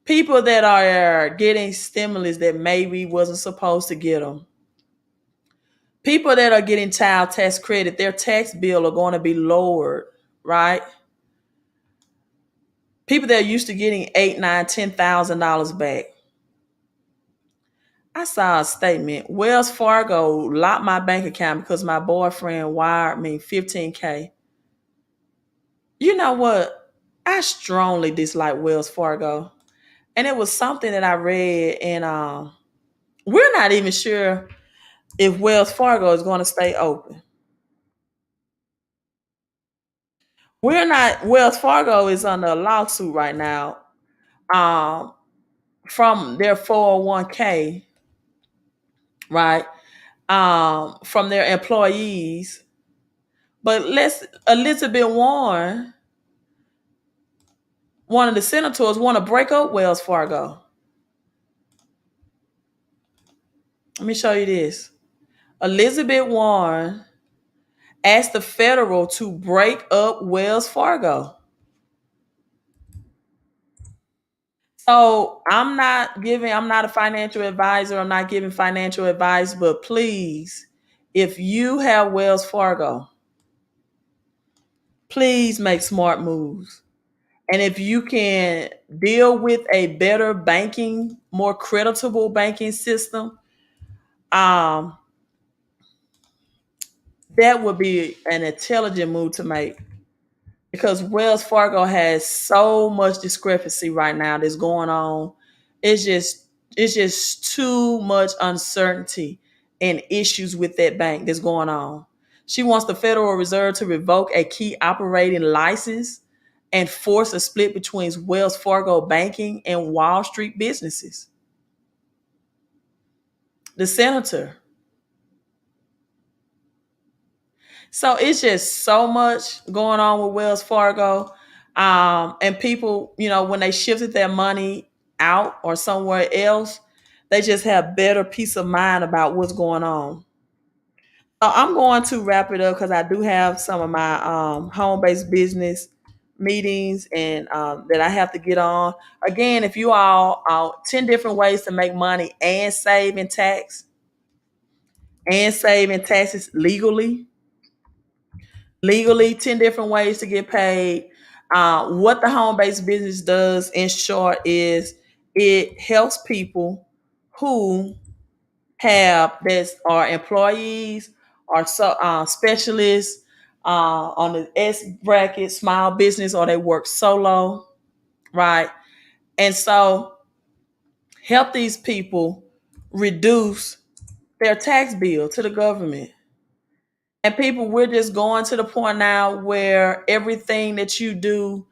People that are getting stimulus that maybe wasn't supposed to get them. People that are getting child tax credit, their tax bill are going to be lowered, right? People that are used to getting $8, $9, $10,000 back. I saw a statement. Wells Fargo locked my bank account because my boyfriend wired me $15K. You know what? I strongly dislike Wells Fargo. And it was something that I read, and we're not even sure if Wells Fargo is going to stay open. We're not. Wells Fargo is under a lawsuit right now, um, from their 401k, right? From their employees. But Elizabeth Warren, one of the senators, want to break up Wells Fargo. Let me show you this. Elizabeth Warren asked the federal to break up Wells Fargo. So I'm not a financial advisor. I'm not giving financial advice, but please, if you have Wells Fargo, please make smart moves. And if you can deal with a better banking, more creditable banking system, um, that would be an intelligent move to make. Because Wells Fargo has so much discrepancy right now that's going on. It's just it's just too much uncertainty and issues with that bank that's going on. She wants the Federal Reserve to revoke a key operating license and force a split between Wells Fargo banking and Wall Street businesses. The senator. So it's just so much going on with Wells Fargo. And people, when they shifted their money out or somewhere else, they just have better peace of mind about what's going on. So I'm going to wrap it up because I do have some of my home-based business meetings and that I have to get on. Again, if you all 10 different ways to make money and save in taxes legally 10 different ways to get paid. What the home-based business does in short is it helps people who have this are employees or specialists on the S bracket, small business, or they work solo, right? And so help these people reduce their tax bill to the government. And people, we're just going to the point now where everything that you do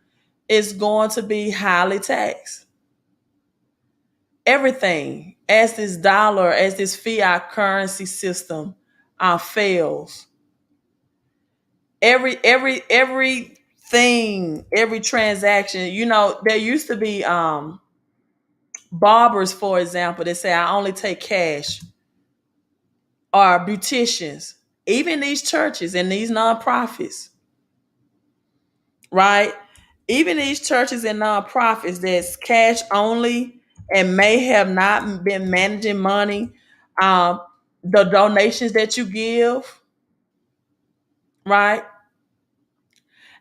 is going to be highly taxed. Everything. as this dollar, as this fiat currency system fails. Everything, every transaction. There used to be barbers, for example, that say I only take cash, or beauticians, even these churches and these nonprofits, right? Even these churches and nonprofits that's cash only and may have not been managing money, um, the donations that you give, right?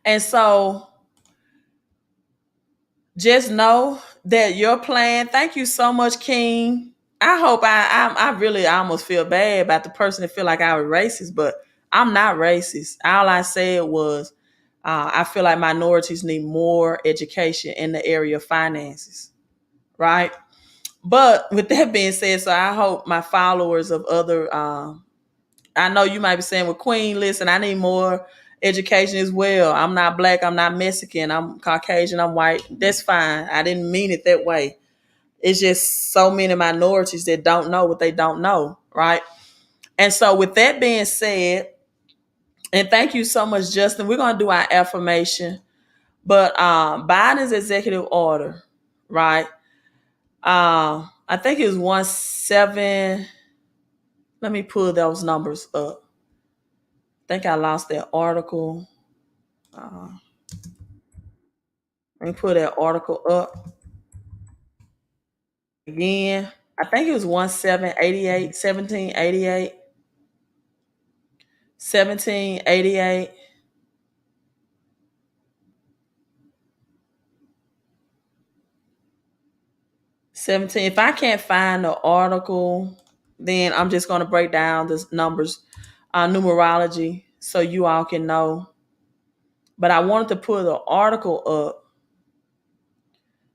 And so just know that your plan. Thank you so much, King. I hope I really almost feel bad about the person that feel like I was racist, but I'm not racist. All I said was I feel like minorities need more education in the area of finances, right? But with that being said, so I hope my followers of other, I know you might be saying, well, Queen, listen, I need more education as well. I'm not black, I'm not Mexican, I'm Caucasian, I'm white. That's fine. I didn't mean it that way. It's just so many minorities that don't know what they don't know, right? And so with that being said, and thank you so much, Justin. We're gonna do our affirmation. But Biden's executive order, right? I think it was 1 7. Let me pull those numbers up. I think I lost that article. Uh, Let me pull that article up again. I think it was 1 7 88, 1788, 1788. 17. If I can't find the article, then I'm just going to break down the numbers, numerology, so you all can know. But I wanted to pull the article up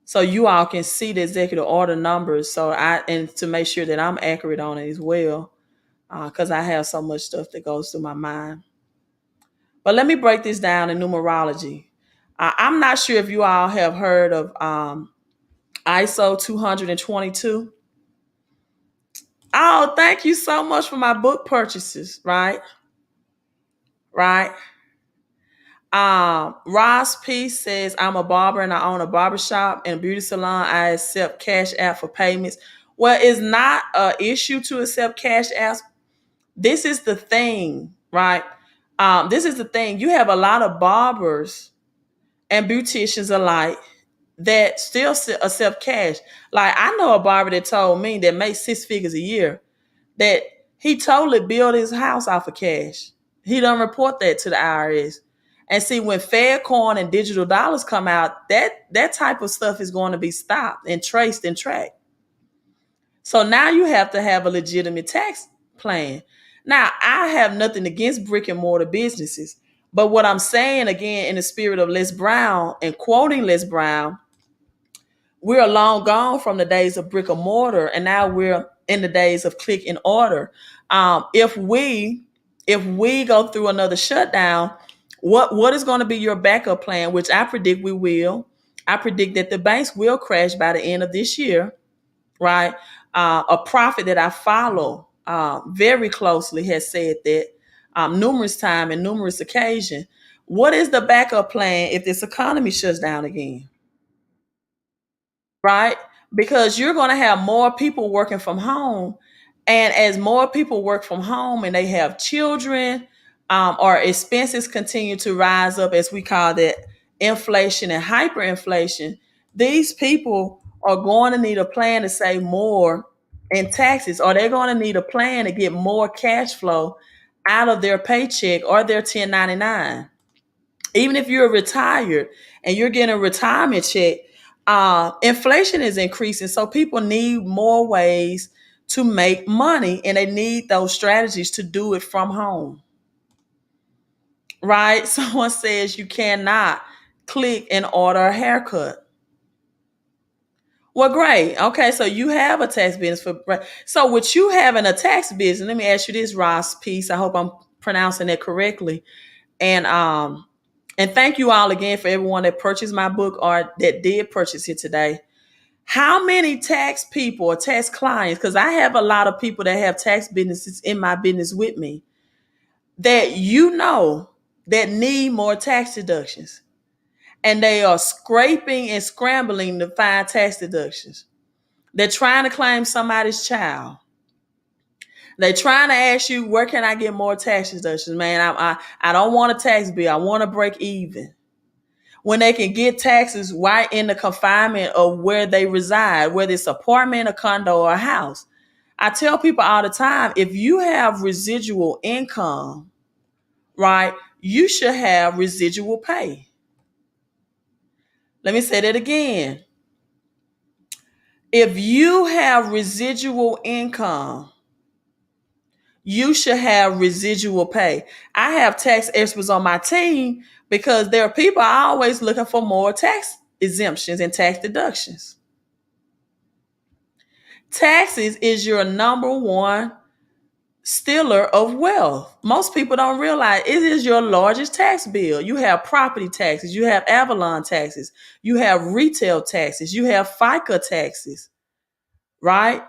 so you all can see the executive order numbers. And to make sure that I'm accurate on it as well, because I have so much stuff that goes through my mind. But let me break this down in numerology. I'm not sure if you all have heard of ISO 222. Oh, thank you so much for my book purchases, right? Right. Ross P says, I'm a barber and I own a barbershop and a beauty salon. I accept Cash App for payments. Well, it's not an issue to accept Cash Apps. This is the thing, right? This is the thing. You have a lot of barbers and beauticians alike that still accept cash. Like, I know a barber that told me that makes 6 figures a year that he totally built his house off of cash. He don't report that to the IRS. And see, when Faircoin and digital dollars come out, that type of stuff is going to be stopped and traced and tracked. So now you have to have a legitimate tax plan. Now, I have nothing against brick and mortar businesses, but what I'm saying again, in the spirit of Les Brown and quoting Les Brown, we're long gone from the days of brick and mortar, and now we're in the days of click and order. If we go through another shutdown, what is going to be your backup plan? Which I predict we will. I predict that the banks will crash by the end of this year, right? A prophet that I follow very closely has said that numerous times and numerous occasions. What is the backup plan if this economy shuts down again? Right? Because you're going to have more people working from home. And as more people work from home and they have children, or expenses continue to rise up, as we call that, inflation and hyperinflation, these people are going to need a plan to save more in taxes, or they're going to need a plan to get more cash flow out of their paycheck or their 1099. Even if you're retired and you're getting a retirement check, inflation is increasing. So people need more ways to make money, and they need those strategies to do it from home. Right? Someone says you cannot click and order a haircut. Well, great. Okay, so you have a tax business so with you having a tax business, let me ask you this, Ross Peace. I hope I'm pronouncing that correctly. And thank you all again for everyone that purchased my book or that did purchase it today. How many tax people or tax clients, because I have a lot of people that have tax businesses in my business with me, that that need more tax deductions. And they are scraping and scrambling to find tax deductions. They're trying to claim somebody's child. They're trying to ask you, where can I get more tax deductions? Man, I don't want a tax bill. I want to break even. When they can get taxes right in the confinement of where they reside, whether it's apartment, a condo, or a house. I tell people all the time, if you have residual income, right, you should have residual pay. Let me say that again. If you have residual income, you should have residual pay. I have tax experts on my team because there are people always looking for more tax exemptions and tax deductions. Taxes is your number one stealer of wealth. Most people don't realize it is your largest tax bill. You have property taxes, you have Avalon taxes, you have retail taxes, you have FICA taxes, right?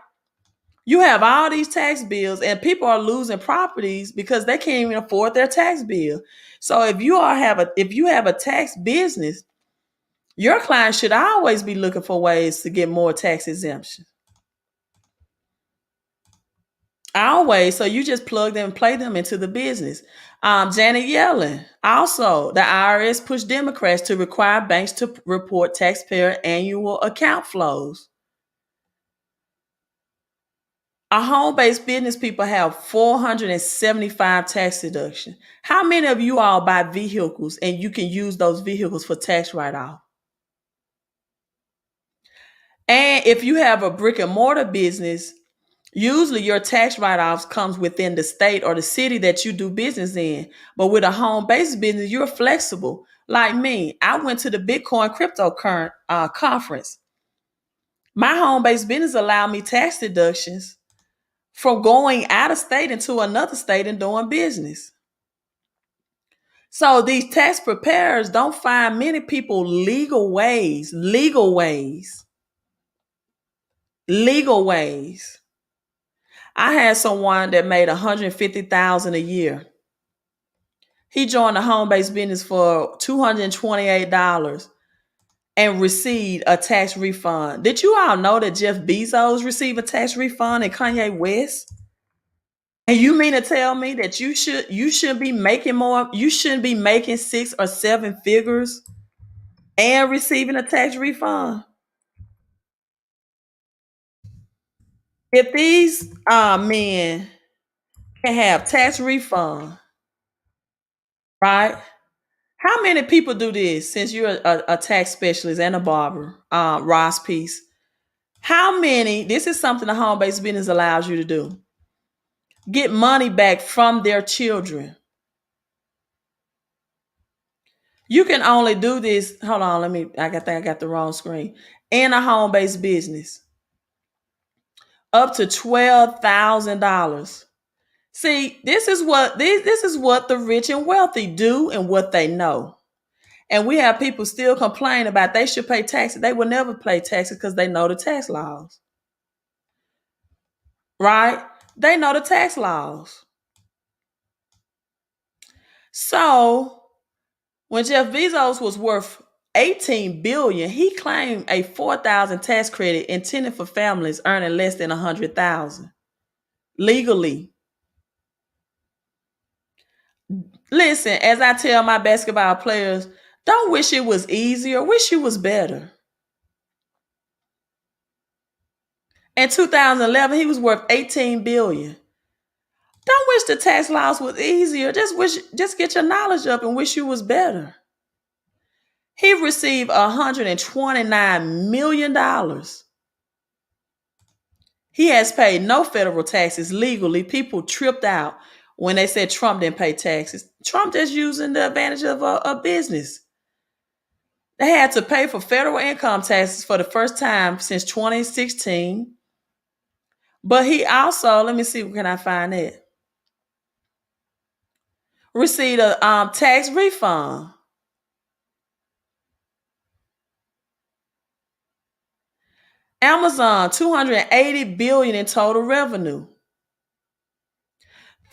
You have all these tax bills, and people are losing properties because they can't even afford their tax bill. So if you have a tax business, your client should always be looking for ways to get more tax exemption. Always. So you just plug them, play them into the business. Janet Yellen. Also, the IRS pushed Democrats to require banks to report taxpayer annual account flows. Our home-based business people have 475 tax deduction. How many of you all buy vehicles and you can use those vehicles for tax write-off? And if you have a brick and mortar business, usually your tax write-offs comes within the state or the city that you do business in. But with a home-based business, you're flexible. Like me, I went to the Bitcoin cryptocurrency conference. My home-based business allowed me tax deductions from going out of state into another state and doing business. So these tax preparers don't find many people legal ways. I had someone that made $150,000 a year. He joined a home-based business for $228 and received a tax refund. Did you all know that Jeff Bezos received a tax refund and Kanye West? And you mean to tell me that you should be making more, you shouldn't be making 6 or 7 figures and receiving a tax refund? If these men can have tax refund, right? How many people do this since you're a tax specialist and a barber, Ross Peace? How many, this is something the home-based business allows you to do. Get money back from their children. You can only do this. Hold on, I think I got the wrong screen. In a home-based business. Up to $12,000. See, this is what the rich and wealthy do and what they know. And we have people still complain about they should pay taxes. They will never pay taxes because they know the tax laws. Right? They know the tax laws. So when Jeff Bezos was worth $18 billion, he claimed a $4,000 tax credit intended for families earning less than $100,000 legally. Listen, as I tell my basketball players, don't wish it was easier, wish it was better. In 2011, he was worth $18 billion. Don't wish the tax laws was easier. Just get your knowledge up and wish you was better. He received $129 million. He has paid no federal taxes legally. People tripped out when they said Trump didn't pay taxes. Trump just using the advantage of a business. They had to pay for federal income taxes for the first time since 2016. But he also, let me see, where can I find it? Received a tax refund. Amazon, 280 billion in total revenue.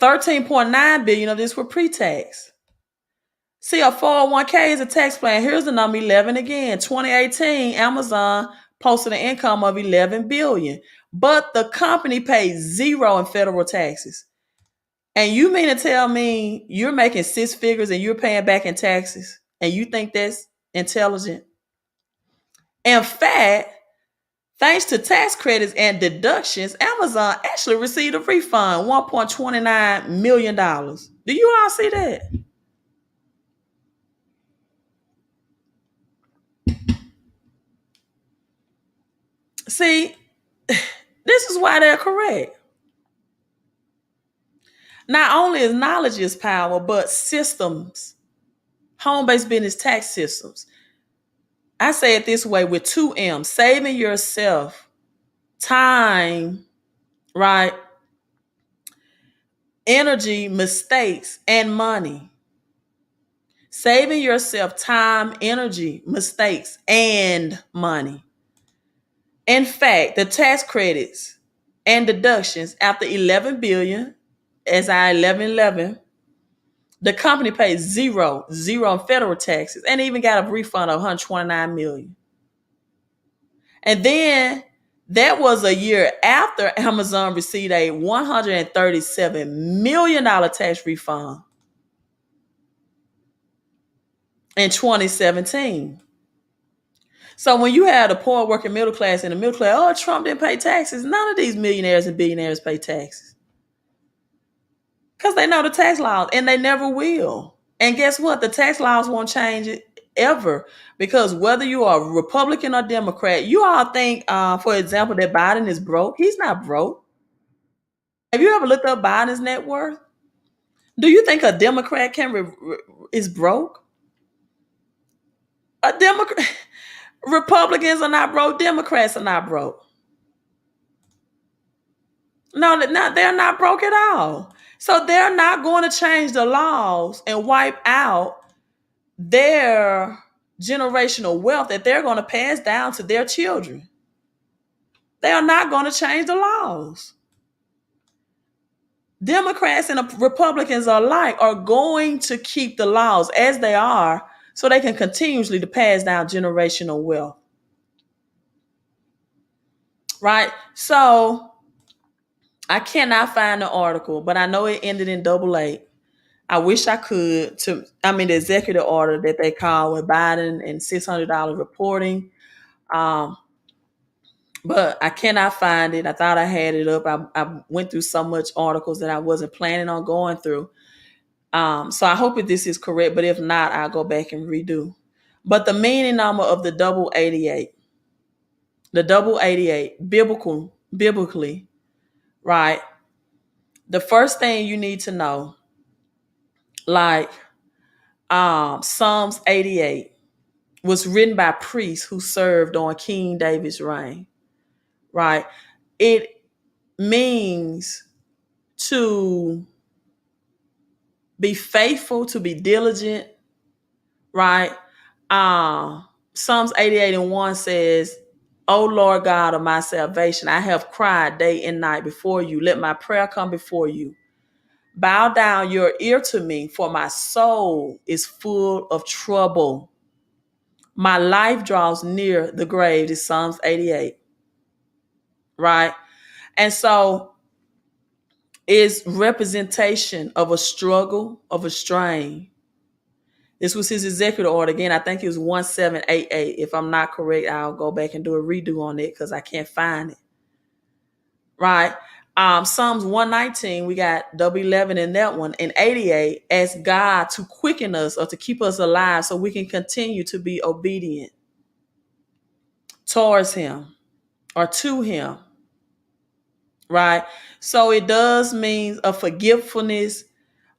13.9 billion of this were pre-tax. See, a 401k is a tax plan. Here's the number 11 again. 2018, Amazon posted an income of 11 billion, but the company pays zero in federal taxes. And you mean to tell me you're making six figures and you're paying back in taxes and you think that's intelligent? In fact, thanks to tax credits and deductions, Amazon actually received a refund, $1.29 million. Do you all see that? See, this is why they're correct. Not only is knowledge is power, but systems, home-based business tax systems. I say it this way with two M's: saving yourself time, right? Energy, mistakes, and money. Saving yourself time, energy, mistakes, and money. In fact, the tax credits and deductions after 11 billion, as I 1111, the company pays zero in federal taxes and even got a refund of 129 million. And then that was a year after Amazon received a $137 million tax refund in 2017. So when you have the poor working middle class and the middle class, oh, Trump didn't pay taxes. None of these millionaires and billionaires pay taxes because they know the tax laws and they never will. And guess what? The tax laws won't change it ever, because whether you are Republican or Democrat, you all think, for example, that Biden is broke. He's not broke. Have you ever looked up Biden's net worth? Do you think a Democrat is broke? A Democrat, Republicans are not broke. Democrats are not broke. No, they're not broke at all. So they're not going to change the laws and wipe out their generational wealth that they're going to pass down to their children. They are not going to change the laws. Democrats and Republicans alike are going to keep the laws as they are so they can continuously to pass down generational wealth. Right? So I cannot find the article, but I know it ended in double eight. I wish I could the executive order that they call with Biden and $600 reporting. Um, but I cannot find it. I thought I had it up. I went through so much articles that I wasn't planning on going through. So I hope that this is correct, but if not, I'll go back and redo. But the meaning number of the double 88, biblically, right? The first thing you need to know, like Psalms 88 was written by priests who served on King David's reign, right? It means to be faithful, to be diligent, right? Psalms 88:1 says, "O Lord God of my salvation, I have cried day and night before you. Let my prayer come before you. Bow down your ear to me, for my soul is full of trouble. My life draws near the grave." Is Psalms 88, right? And so it's representation of a struggle, of a strain. This was his executive order. Again, I think it was 1788. If I'm not correct, I'll go back and do a redo on it because I can't find it. Right? Psalms 119, we got double 11 in that one. And 88, ask God to quicken us or to keep us alive so we can continue to be obedient towards him or to him. Right? So it does mean a forgetfulness.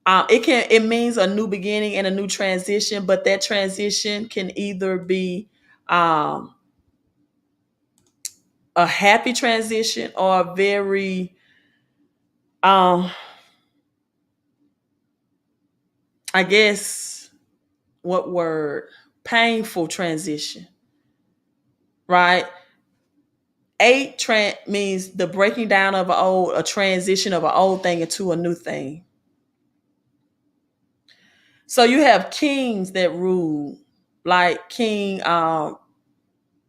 It means a new beginning and a new transition, but that transition can either be a happy transition or a very I guess what word, painful transition, right? Means the breaking down of a transition of an old thing into a new thing. So you have kings that rule, like King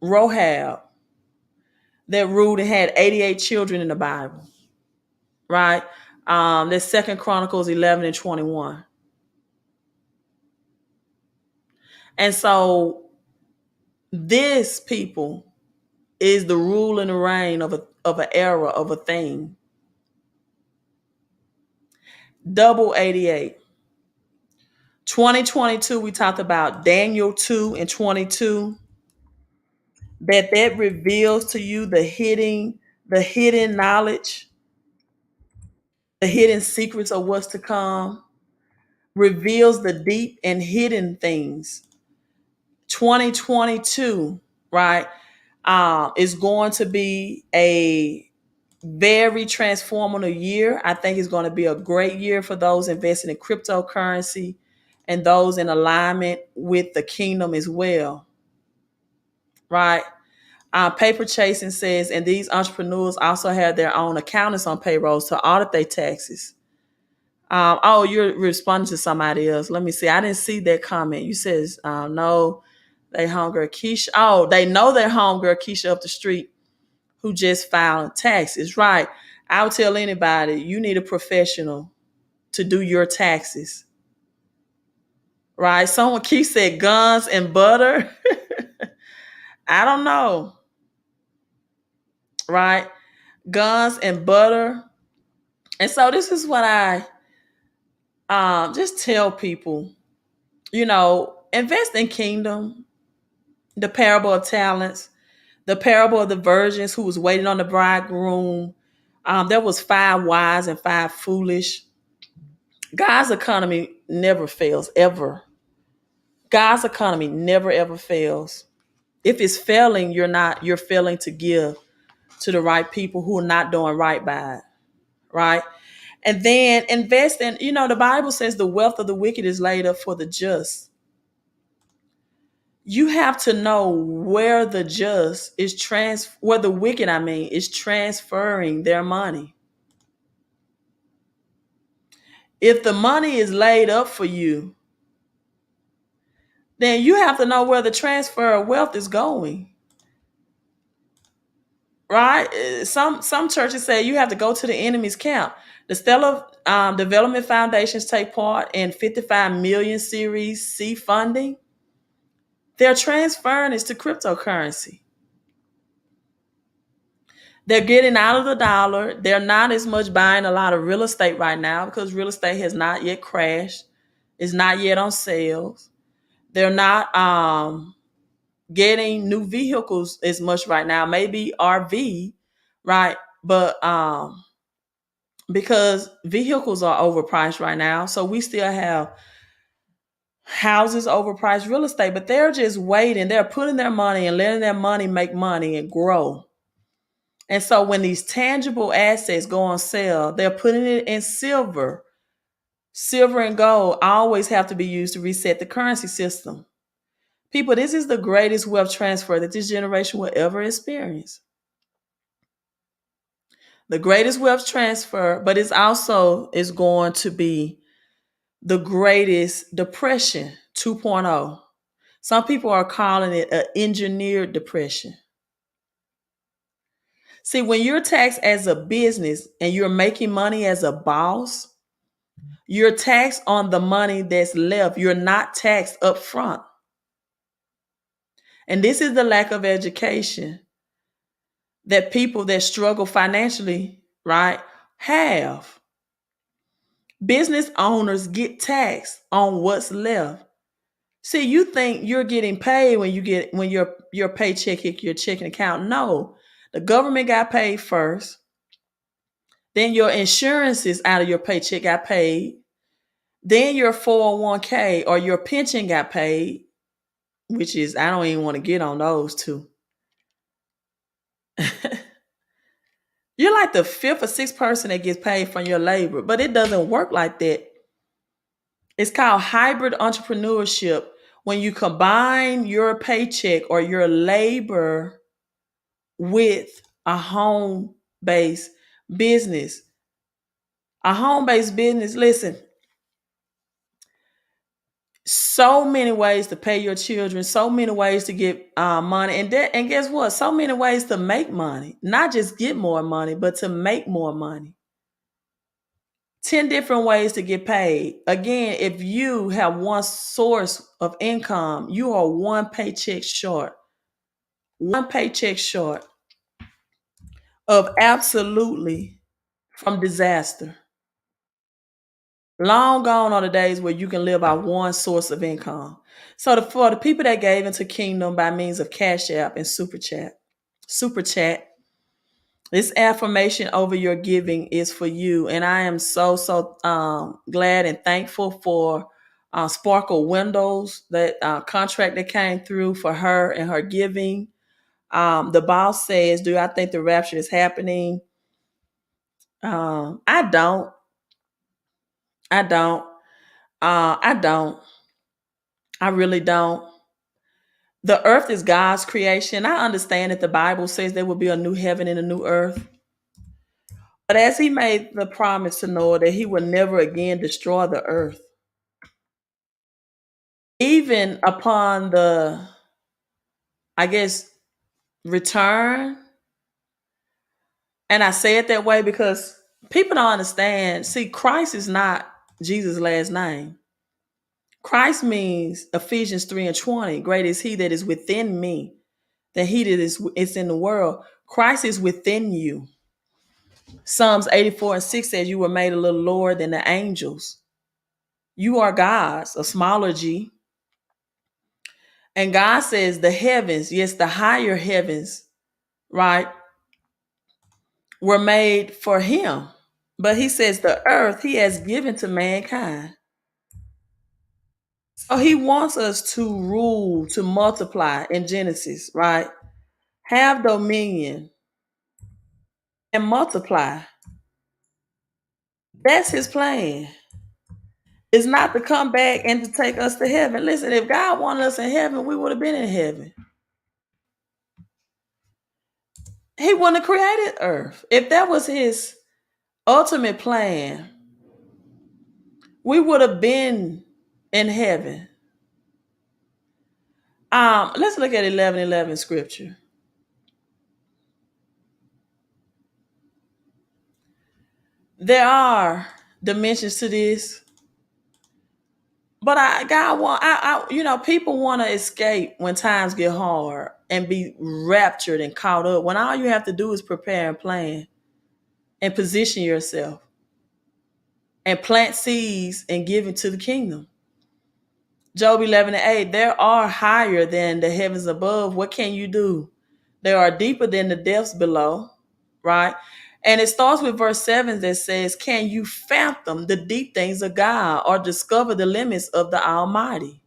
Rohab, that ruled and had 88 children in the Bible, right? That's Second Chronicles 11 and 21. And so this people is the rule and the reign of an era of a thing. Double 88. 2022, we talked about Daniel 2 and 22, that reveals to you the hidden knowledge, the hidden secrets of what's to come, reveals the deep and hidden things. 2022, right, is going to be a very transformative year. I think it's going to be a great year for those investing in cryptocurrency and those in alignment with the kingdom as well, right? Paper Chasing says, and these entrepreneurs also have their own accountants on payrolls to audit their taxes. Oh, you're responding to somebody else. Let me see. I didn't see that comment. You says, no, they homegirl Keisha. Oh, they know their homegirl Keisha up the street who just filed taxes. Right. I would tell anybody, you need a professional to do your taxes. Right. Someone Keisha said guns and butter. I don't know. Right. Guns and butter. And so this is what I just tell people, invest in kingdom, the parable of talents, the parable of the virgins who was waiting on the bridegroom. There was 5 wise and 5 foolish. God's economy never fails, ever. God's economy never ever fails. If it's failing, you're failing to give to the right people who are not doing right by it. Right. And then invest in, the Bible says the wealth of the wicked is laid up for the just. You have to know where the just where the wicked, is transferring their money. If the money is laid up for you, then you have to know where the transfer of wealth is going. Right? Some churches say you have to go to the enemy's camp. The Stellar Development Foundations take part in 55 million Series C funding. They're transferring it to cryptocurrency. They're getting out of the dollar. They're not as much buying a lot of real estate right now because real estate has not yet crashed. It's not yet on sales. They're not getting new vehicles as much right now. Maybe RV, right? But because vehicles are overpriced right now, so we still have houses overpriced, real estate, but they're just waiting. They're putting their money and letting their money make money and grow. And so when these tangible assets go on sale, they're putting it in silver. Silver and gold always have to be used to reset the currency system. People, this is the greatest wealth transfer that this generation will ever experience. The greatest wealth transfer, but it's also is going to be the greatest depression 2.0. Some people are calling it an engineered depression. See, when you're taxed as a business and you're making money as a boss, you're taxed on the money that's left. You're not taxed up front. And this is the lack of education that people that struggle financially, right, have. Business owners get taxed on what's left. See, you think you're getting paid when your paycheck hit your checking account. No, the government got paid first. Then your insurances out of your paycheck got paid. Then your 401k or your pension got paid, which is, I don't even want to get on those two. You're like the 5th or 6th person that gets paid from your labor, but it doesn't work like that. It's called hybrid entrepreneurship. When you combine your paycheck or your labor with a home-based business. A home-based business, listen, so many ways to pay your children, so many ways to get money, and guess what? So many ways to make money, not just get more money, but to make more money. 10 different ways to get paid. Again, if you have one source of income, you are one paycheck short. One paycheck short of absolutely from disaster. Long gone are the days where you can live by one source of income. So for the people that gave into Kingdom by means of Cash App and Super Chat, this affirmation over your giving is for you. And I am so glad and thankful for Sparkle Windows, that contract that came through for her and her giving. The boss says, do I think the rapture is happening? I don't. I don't. I don't. I really don't. The earth is God's creation. I understand that the Bible says there will be a new heaven and a new earth. But as he made the promise to Noah that he would never again destroy the earth, even upon the, I guess, return, and I say it that way because people don't understand. See, Christ is not Jesus' last name. Christ means Ephesians 3 and 20. Great is he that is within me, than he that is in the world. Christ is within you. Psalms 84 and 6 says you were made a little lower than the angels. You are God's, a smaller G. And God says the heavens, yes, the higher heavens, right, were made for him. But he says the earth he has given to mankind. So he wants us to rule, to multiply in Genesis, right? Have dominion and multiply. That's his plan. It's not to come back and to take us to heaven. Listen, if God wanted us in heaven, we would have been in heaven. He wouldn't have created earth. If that was his ultimate plan, we would have been in heaven. Let's look at 11:11 scripture. There are dimensions to this, but people want to escape when times get hard and be raptured and caught up. When all you have to do is prepare and plan and position yourself and plant seeds and give it to the kingdom. Job 11 and 8, there are higher than the heavens above. What can you do? They are deeper than the depths below, right? And it starts with verse 7 that says, can you fathom the deep things of God or discover the limits of the Almighty?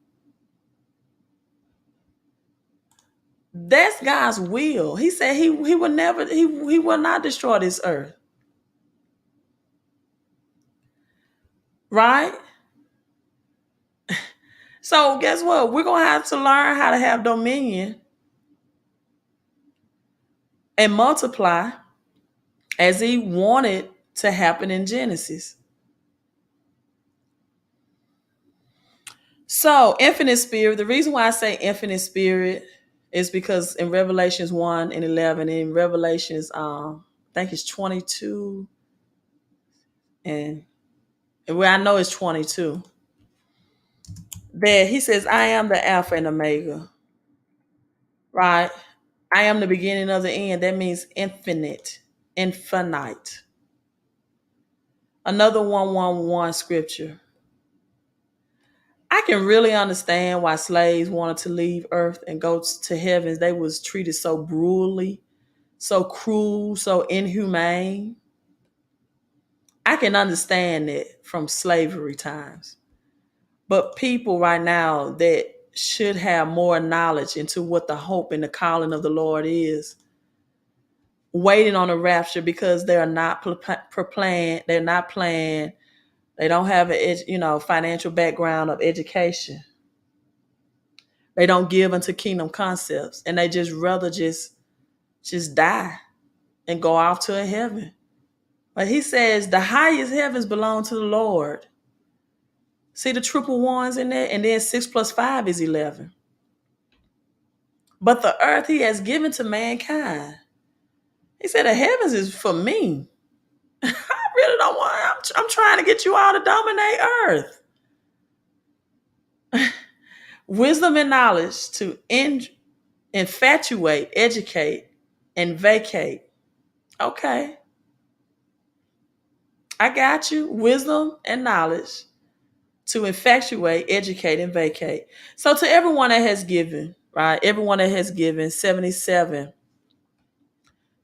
That's God's will. He said he will never, he will not destroy this earth. Right? So guess what? We're going to have to learn how to have dominion and multiply as he wanted to happen in Genesis. So infinite spirit, the reason why I say infinite spirit is because in Revelations 1 and 11, in Revelations, I think it's 22, and where I know it's 22, that he says, I am the Alpha and Omega, right? I am the beginning of the end. That means infinite, infinite. Another 111 scripture. I can really understand why slaves wanted to leave earth and go to heavens. They was treated so brutally, so cruel, so inhumane. I can understand it from slavery times. But people right now that should have more knowledge into what the hope and the calling of the Lord is, waiting on a rapture because they're not planned, they're not planned, they don't have a financial background of education. They don't give into kingdom concepts, and they just rather just die. and go off to a heaven. But he says the highest heavens belong to the Lord. See the triple ones in there? And then 6 plus 5 is 11. But the earth he has given to mankind. He said the heavens is for me. I really don't want, I'm trying to get you all to dominate earth. Wisdom and knowledge to infatuate, educate, and vacate. Okay, I got you. Wisdom and knowledge to infatuate, educate, and vacate. So to everyone that has given, right? Everyone that has given 77.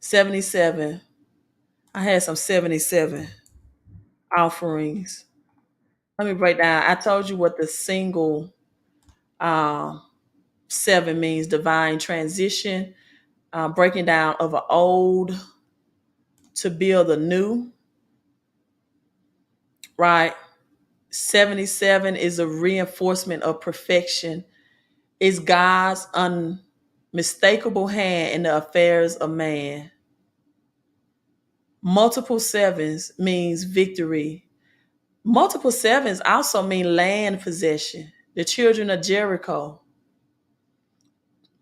77. I had some 77 offerings. Let me break down. I told you what the single um, 7 means: divine transition, breaking down of an old to build a new, right? 77 is a reinforcement of perfection. It's God's unmistakable hand in the affairs of man. Multiple sevens means victory. Multiple sevens also mean land possession. The children of Jericho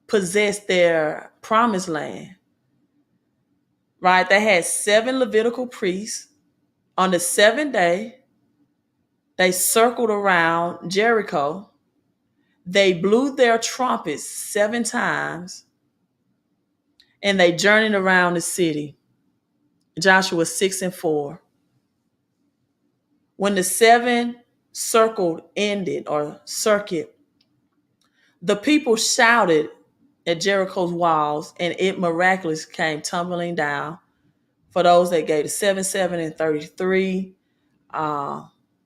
possessed their promised land, right? They had 7 Levitical priests. On the 7th day, they circled around Jericho. They blew their trumpets 7 times and they journeyed around the city. Joshua 6 and 4. When the 7 circled ended or circuit, the people shouted at Jericho's walls and it miraculously came tumbling down. For those that gave the 7, 7 and 33,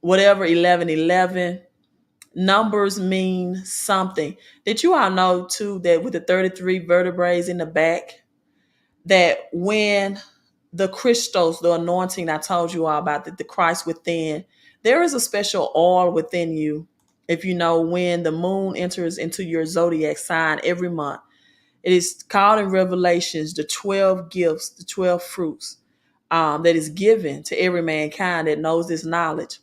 whatever, 11, 11. Numbers mean something. Did you all know too that with the 33 vertebrae in the back, that when the Christos, the anointing I told you all about, the Christ within, there is a special oil within you. If you know, when the moon enters into your zodiac sign every month, it is called in Revelations the 12 gifts, the 12 fruits that is given to every mankind that knows this knowledge.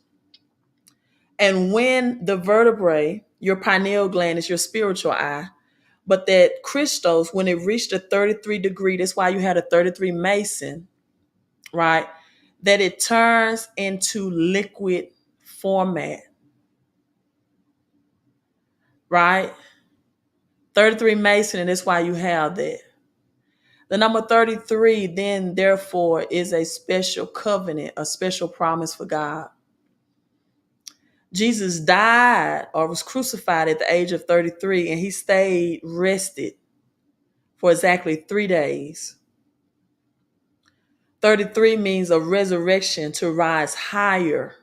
And when the vertebrae, your pineal gland is your spiritual eye, but that Christos, when it reached a 33 degree, that's why you had a 33 Mason, right? That it turns into liquid format, right? 33 Mason, and that's why you have that. The number 33, then, therefore, is a special covenant, a special promise for God. Jesus died or was crucified at the age of 33, and he stayed rested for exactly 3 days. 33 means a resurrection, to rise higher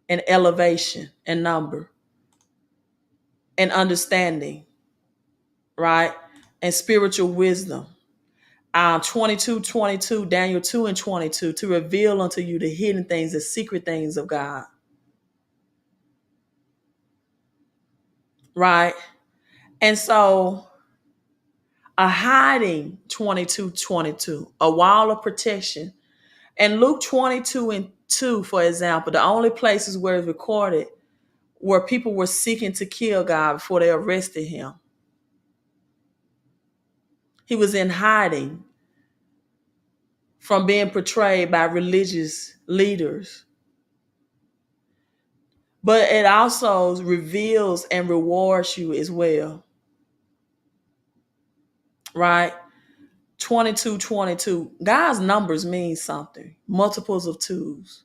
in elevation and number and understanding, right? And spiritual wisdom. 22, Daniel 2 and 22, to reveal unto you the hidden things, the secret things of God, right? And so a hiding, 22, a wall of protection. And Luke 22 and 2, for example, the only places where it's recorded where people were seeking to kill God before they arrested him. He was in hiding from being portrayed by religious leaders. But it also reveals and rewards you as well, right? 22. God's numbers mean something. Multiples of 2s.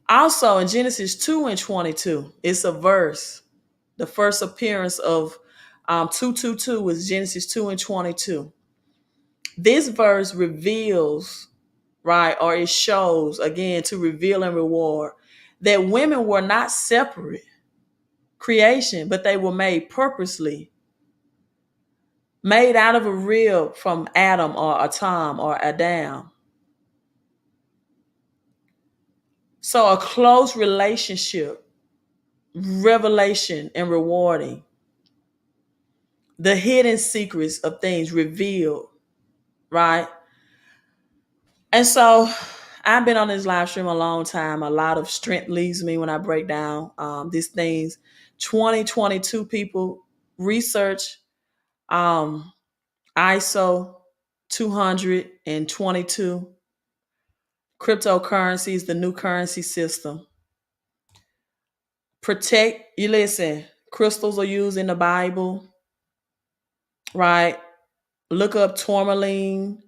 Also in Genesis 2 and 22, it's a verse. The first appearance of 222 was Genesis 2 and 22. This verse reveals, right, or it shows, again, to reveal and reward, that women were not separate creation, but they were made purposely, made out of a rib from Adam or Atam or Adam. So a close relationship, revelation, and rewarding. The hidden secrets of things revealed, right? And so I've been on this live stream a long time. A lot of strength leaves me when I break down these things. 2022 people research um, ISO 222, cryptocurrencies, the new currency system. Protect, you listen, crystals are used in the Bible, right? Look up tourmaline.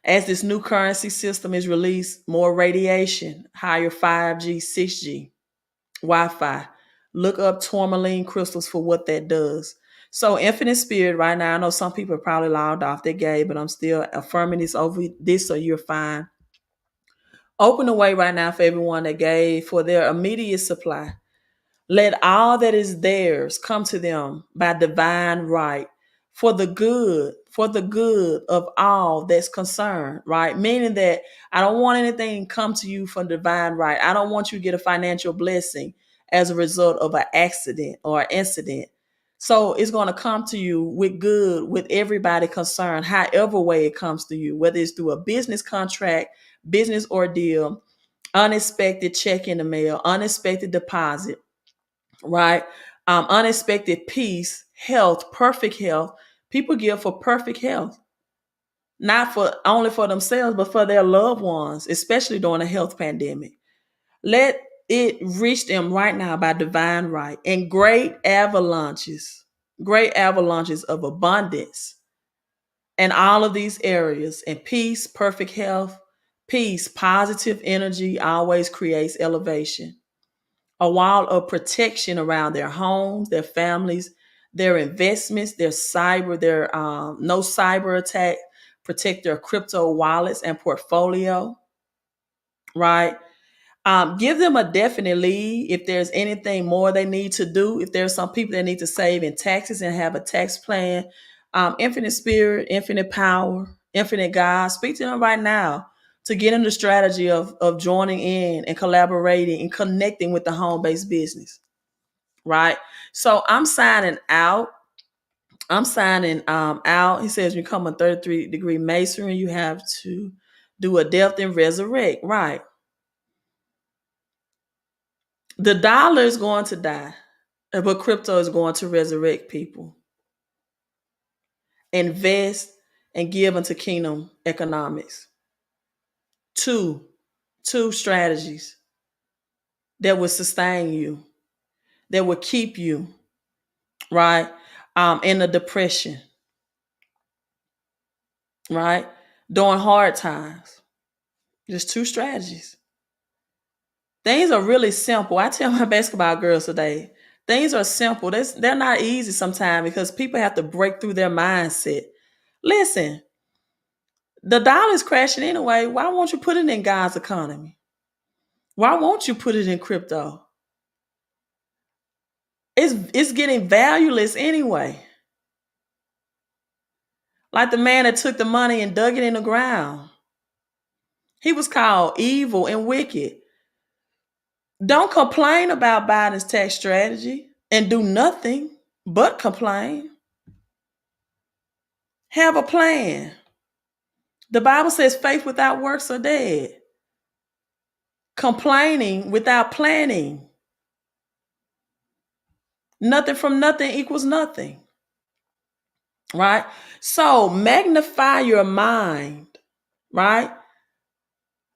As this new currency system is released, more radiation, higher 5G, 6G, Wi-Fi. Look up tourmaline crystals for what that does. So infinite spirit right now, I know some people are probably logged off their game, but I'm still affirming this over this so you're fine. Open the way right now for everyone that gave for their immediate supply. Let all that is theirs come to them by divine right for the good of all that's concerned, right? Meaning that I don't want anything to come to you from divine right. I don't want you to get a financial blessing as a result of an accident or an incident. So it's going to come to you with good, with everybody concerned, however way it comes to you, whether it's through a business contract, business ordeal, unexpected check in the mail, unexpected deposit, right? Unexpected peace, health, perfect health. People give for perfect health, not for only for themselves, but for their loved ones, especially during a health pandemic. Let it reach them right now by divine right and great avalanches of abundance in all of these areas. And peace, perfect health, peace, positive energy always creates elevation, a wall of protection around their homes, their families, their investments, their no cyber attack, protect their crypto wallets and portfolio, right? Give them a definite lead if there's anything more they need to do. If there's some people that need to save in taxes and have a tax plan, infinite spirit, infinite power, infinite God, speak to them right now to get in the strategy of joining in and collaborating and connecting with the home-based business, right? So I'm signing out. I'm signing out. He says, become a 33-degree masonry, you have to do a death and resurrect, right? The dollar is going to die, but crypto is going to resurrect people. Invest and give into kingdom economics. Two strategies that will sustain you, that will keep you, right? In a depression, right? During hard times. Just two strategies. Things are really simple. I tell my basketball girls today, things are simple. They're not easy sometimes because people have to break through their mindset. Listen, the dollar is crashing anyway. Why won't you put it in God's economy? Why won't you put it in crypto? It's getting valueless anyway. Like the man that took the money and dug it in the ground. He was called evil and wicked. Don't complain about Biden's tax strategy and do nothing but complain. Have a plan. The Bible says faith without works are dead. Complaining without planning. Nothing from nothing equals nothing. Right? So magnify your mind, right?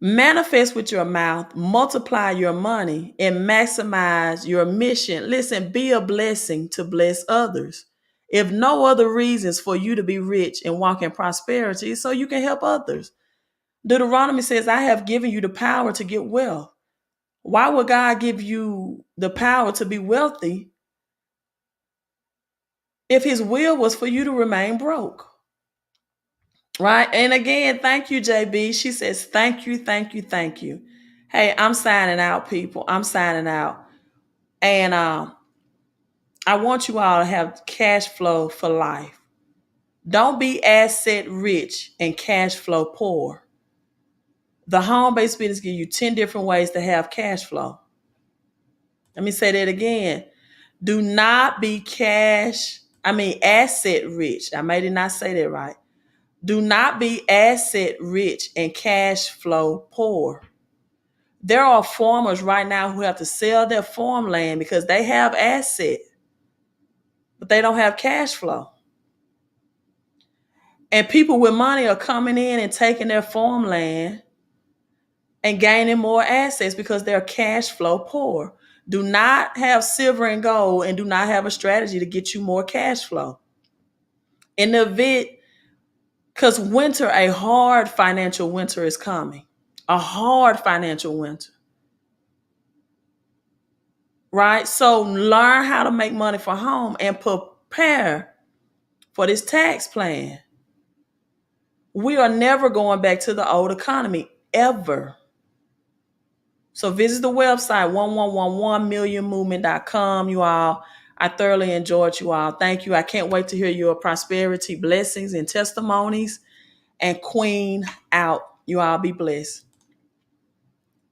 Manifest with your mouth, multiply your money, and maximize your mission. Listen, be a blessing to bless others. If no other reasons for you to be rich and walk in prosperity, so you can help others. Deuteronomy says, I have given you the power to get wealth. Why would God give you the power to be wealthy if his will was for you to remain broke? Right? And again, thank you, JB. She says, thank you, thank you, thank you. Hey, I'm signing out, people. I'm signing out. And I want you all to have cash flow for life. Don't be asset rich and cash flow poor. The home-based business gives you 10 different ways to have cash flow. Let me say that again. Do not be cash asset rich. I may not say that right. Do not be asset rich and cash flow poor. There are farmers right now who have to sell their farmland because they have asset, but they don't have cash flow. And people with money are coming in and taking their farmland and gaining more assets because they're cash flow poor. Do not have silver and gold and do not have a strategy to get you more cash flow. In the event, because winter, a hard financial winter is coming. A hard financial winter. Right? So learn how to make money for home and prepare for this tax plan. We are never going back to the old economy, ever. So visit the website, 1111millionmovement.com, you all. I thoroughly enjoyed you all. Thank you. I can't wait to hear your prosperity, blessings, and testimonies. And Queen out. You all be blessed.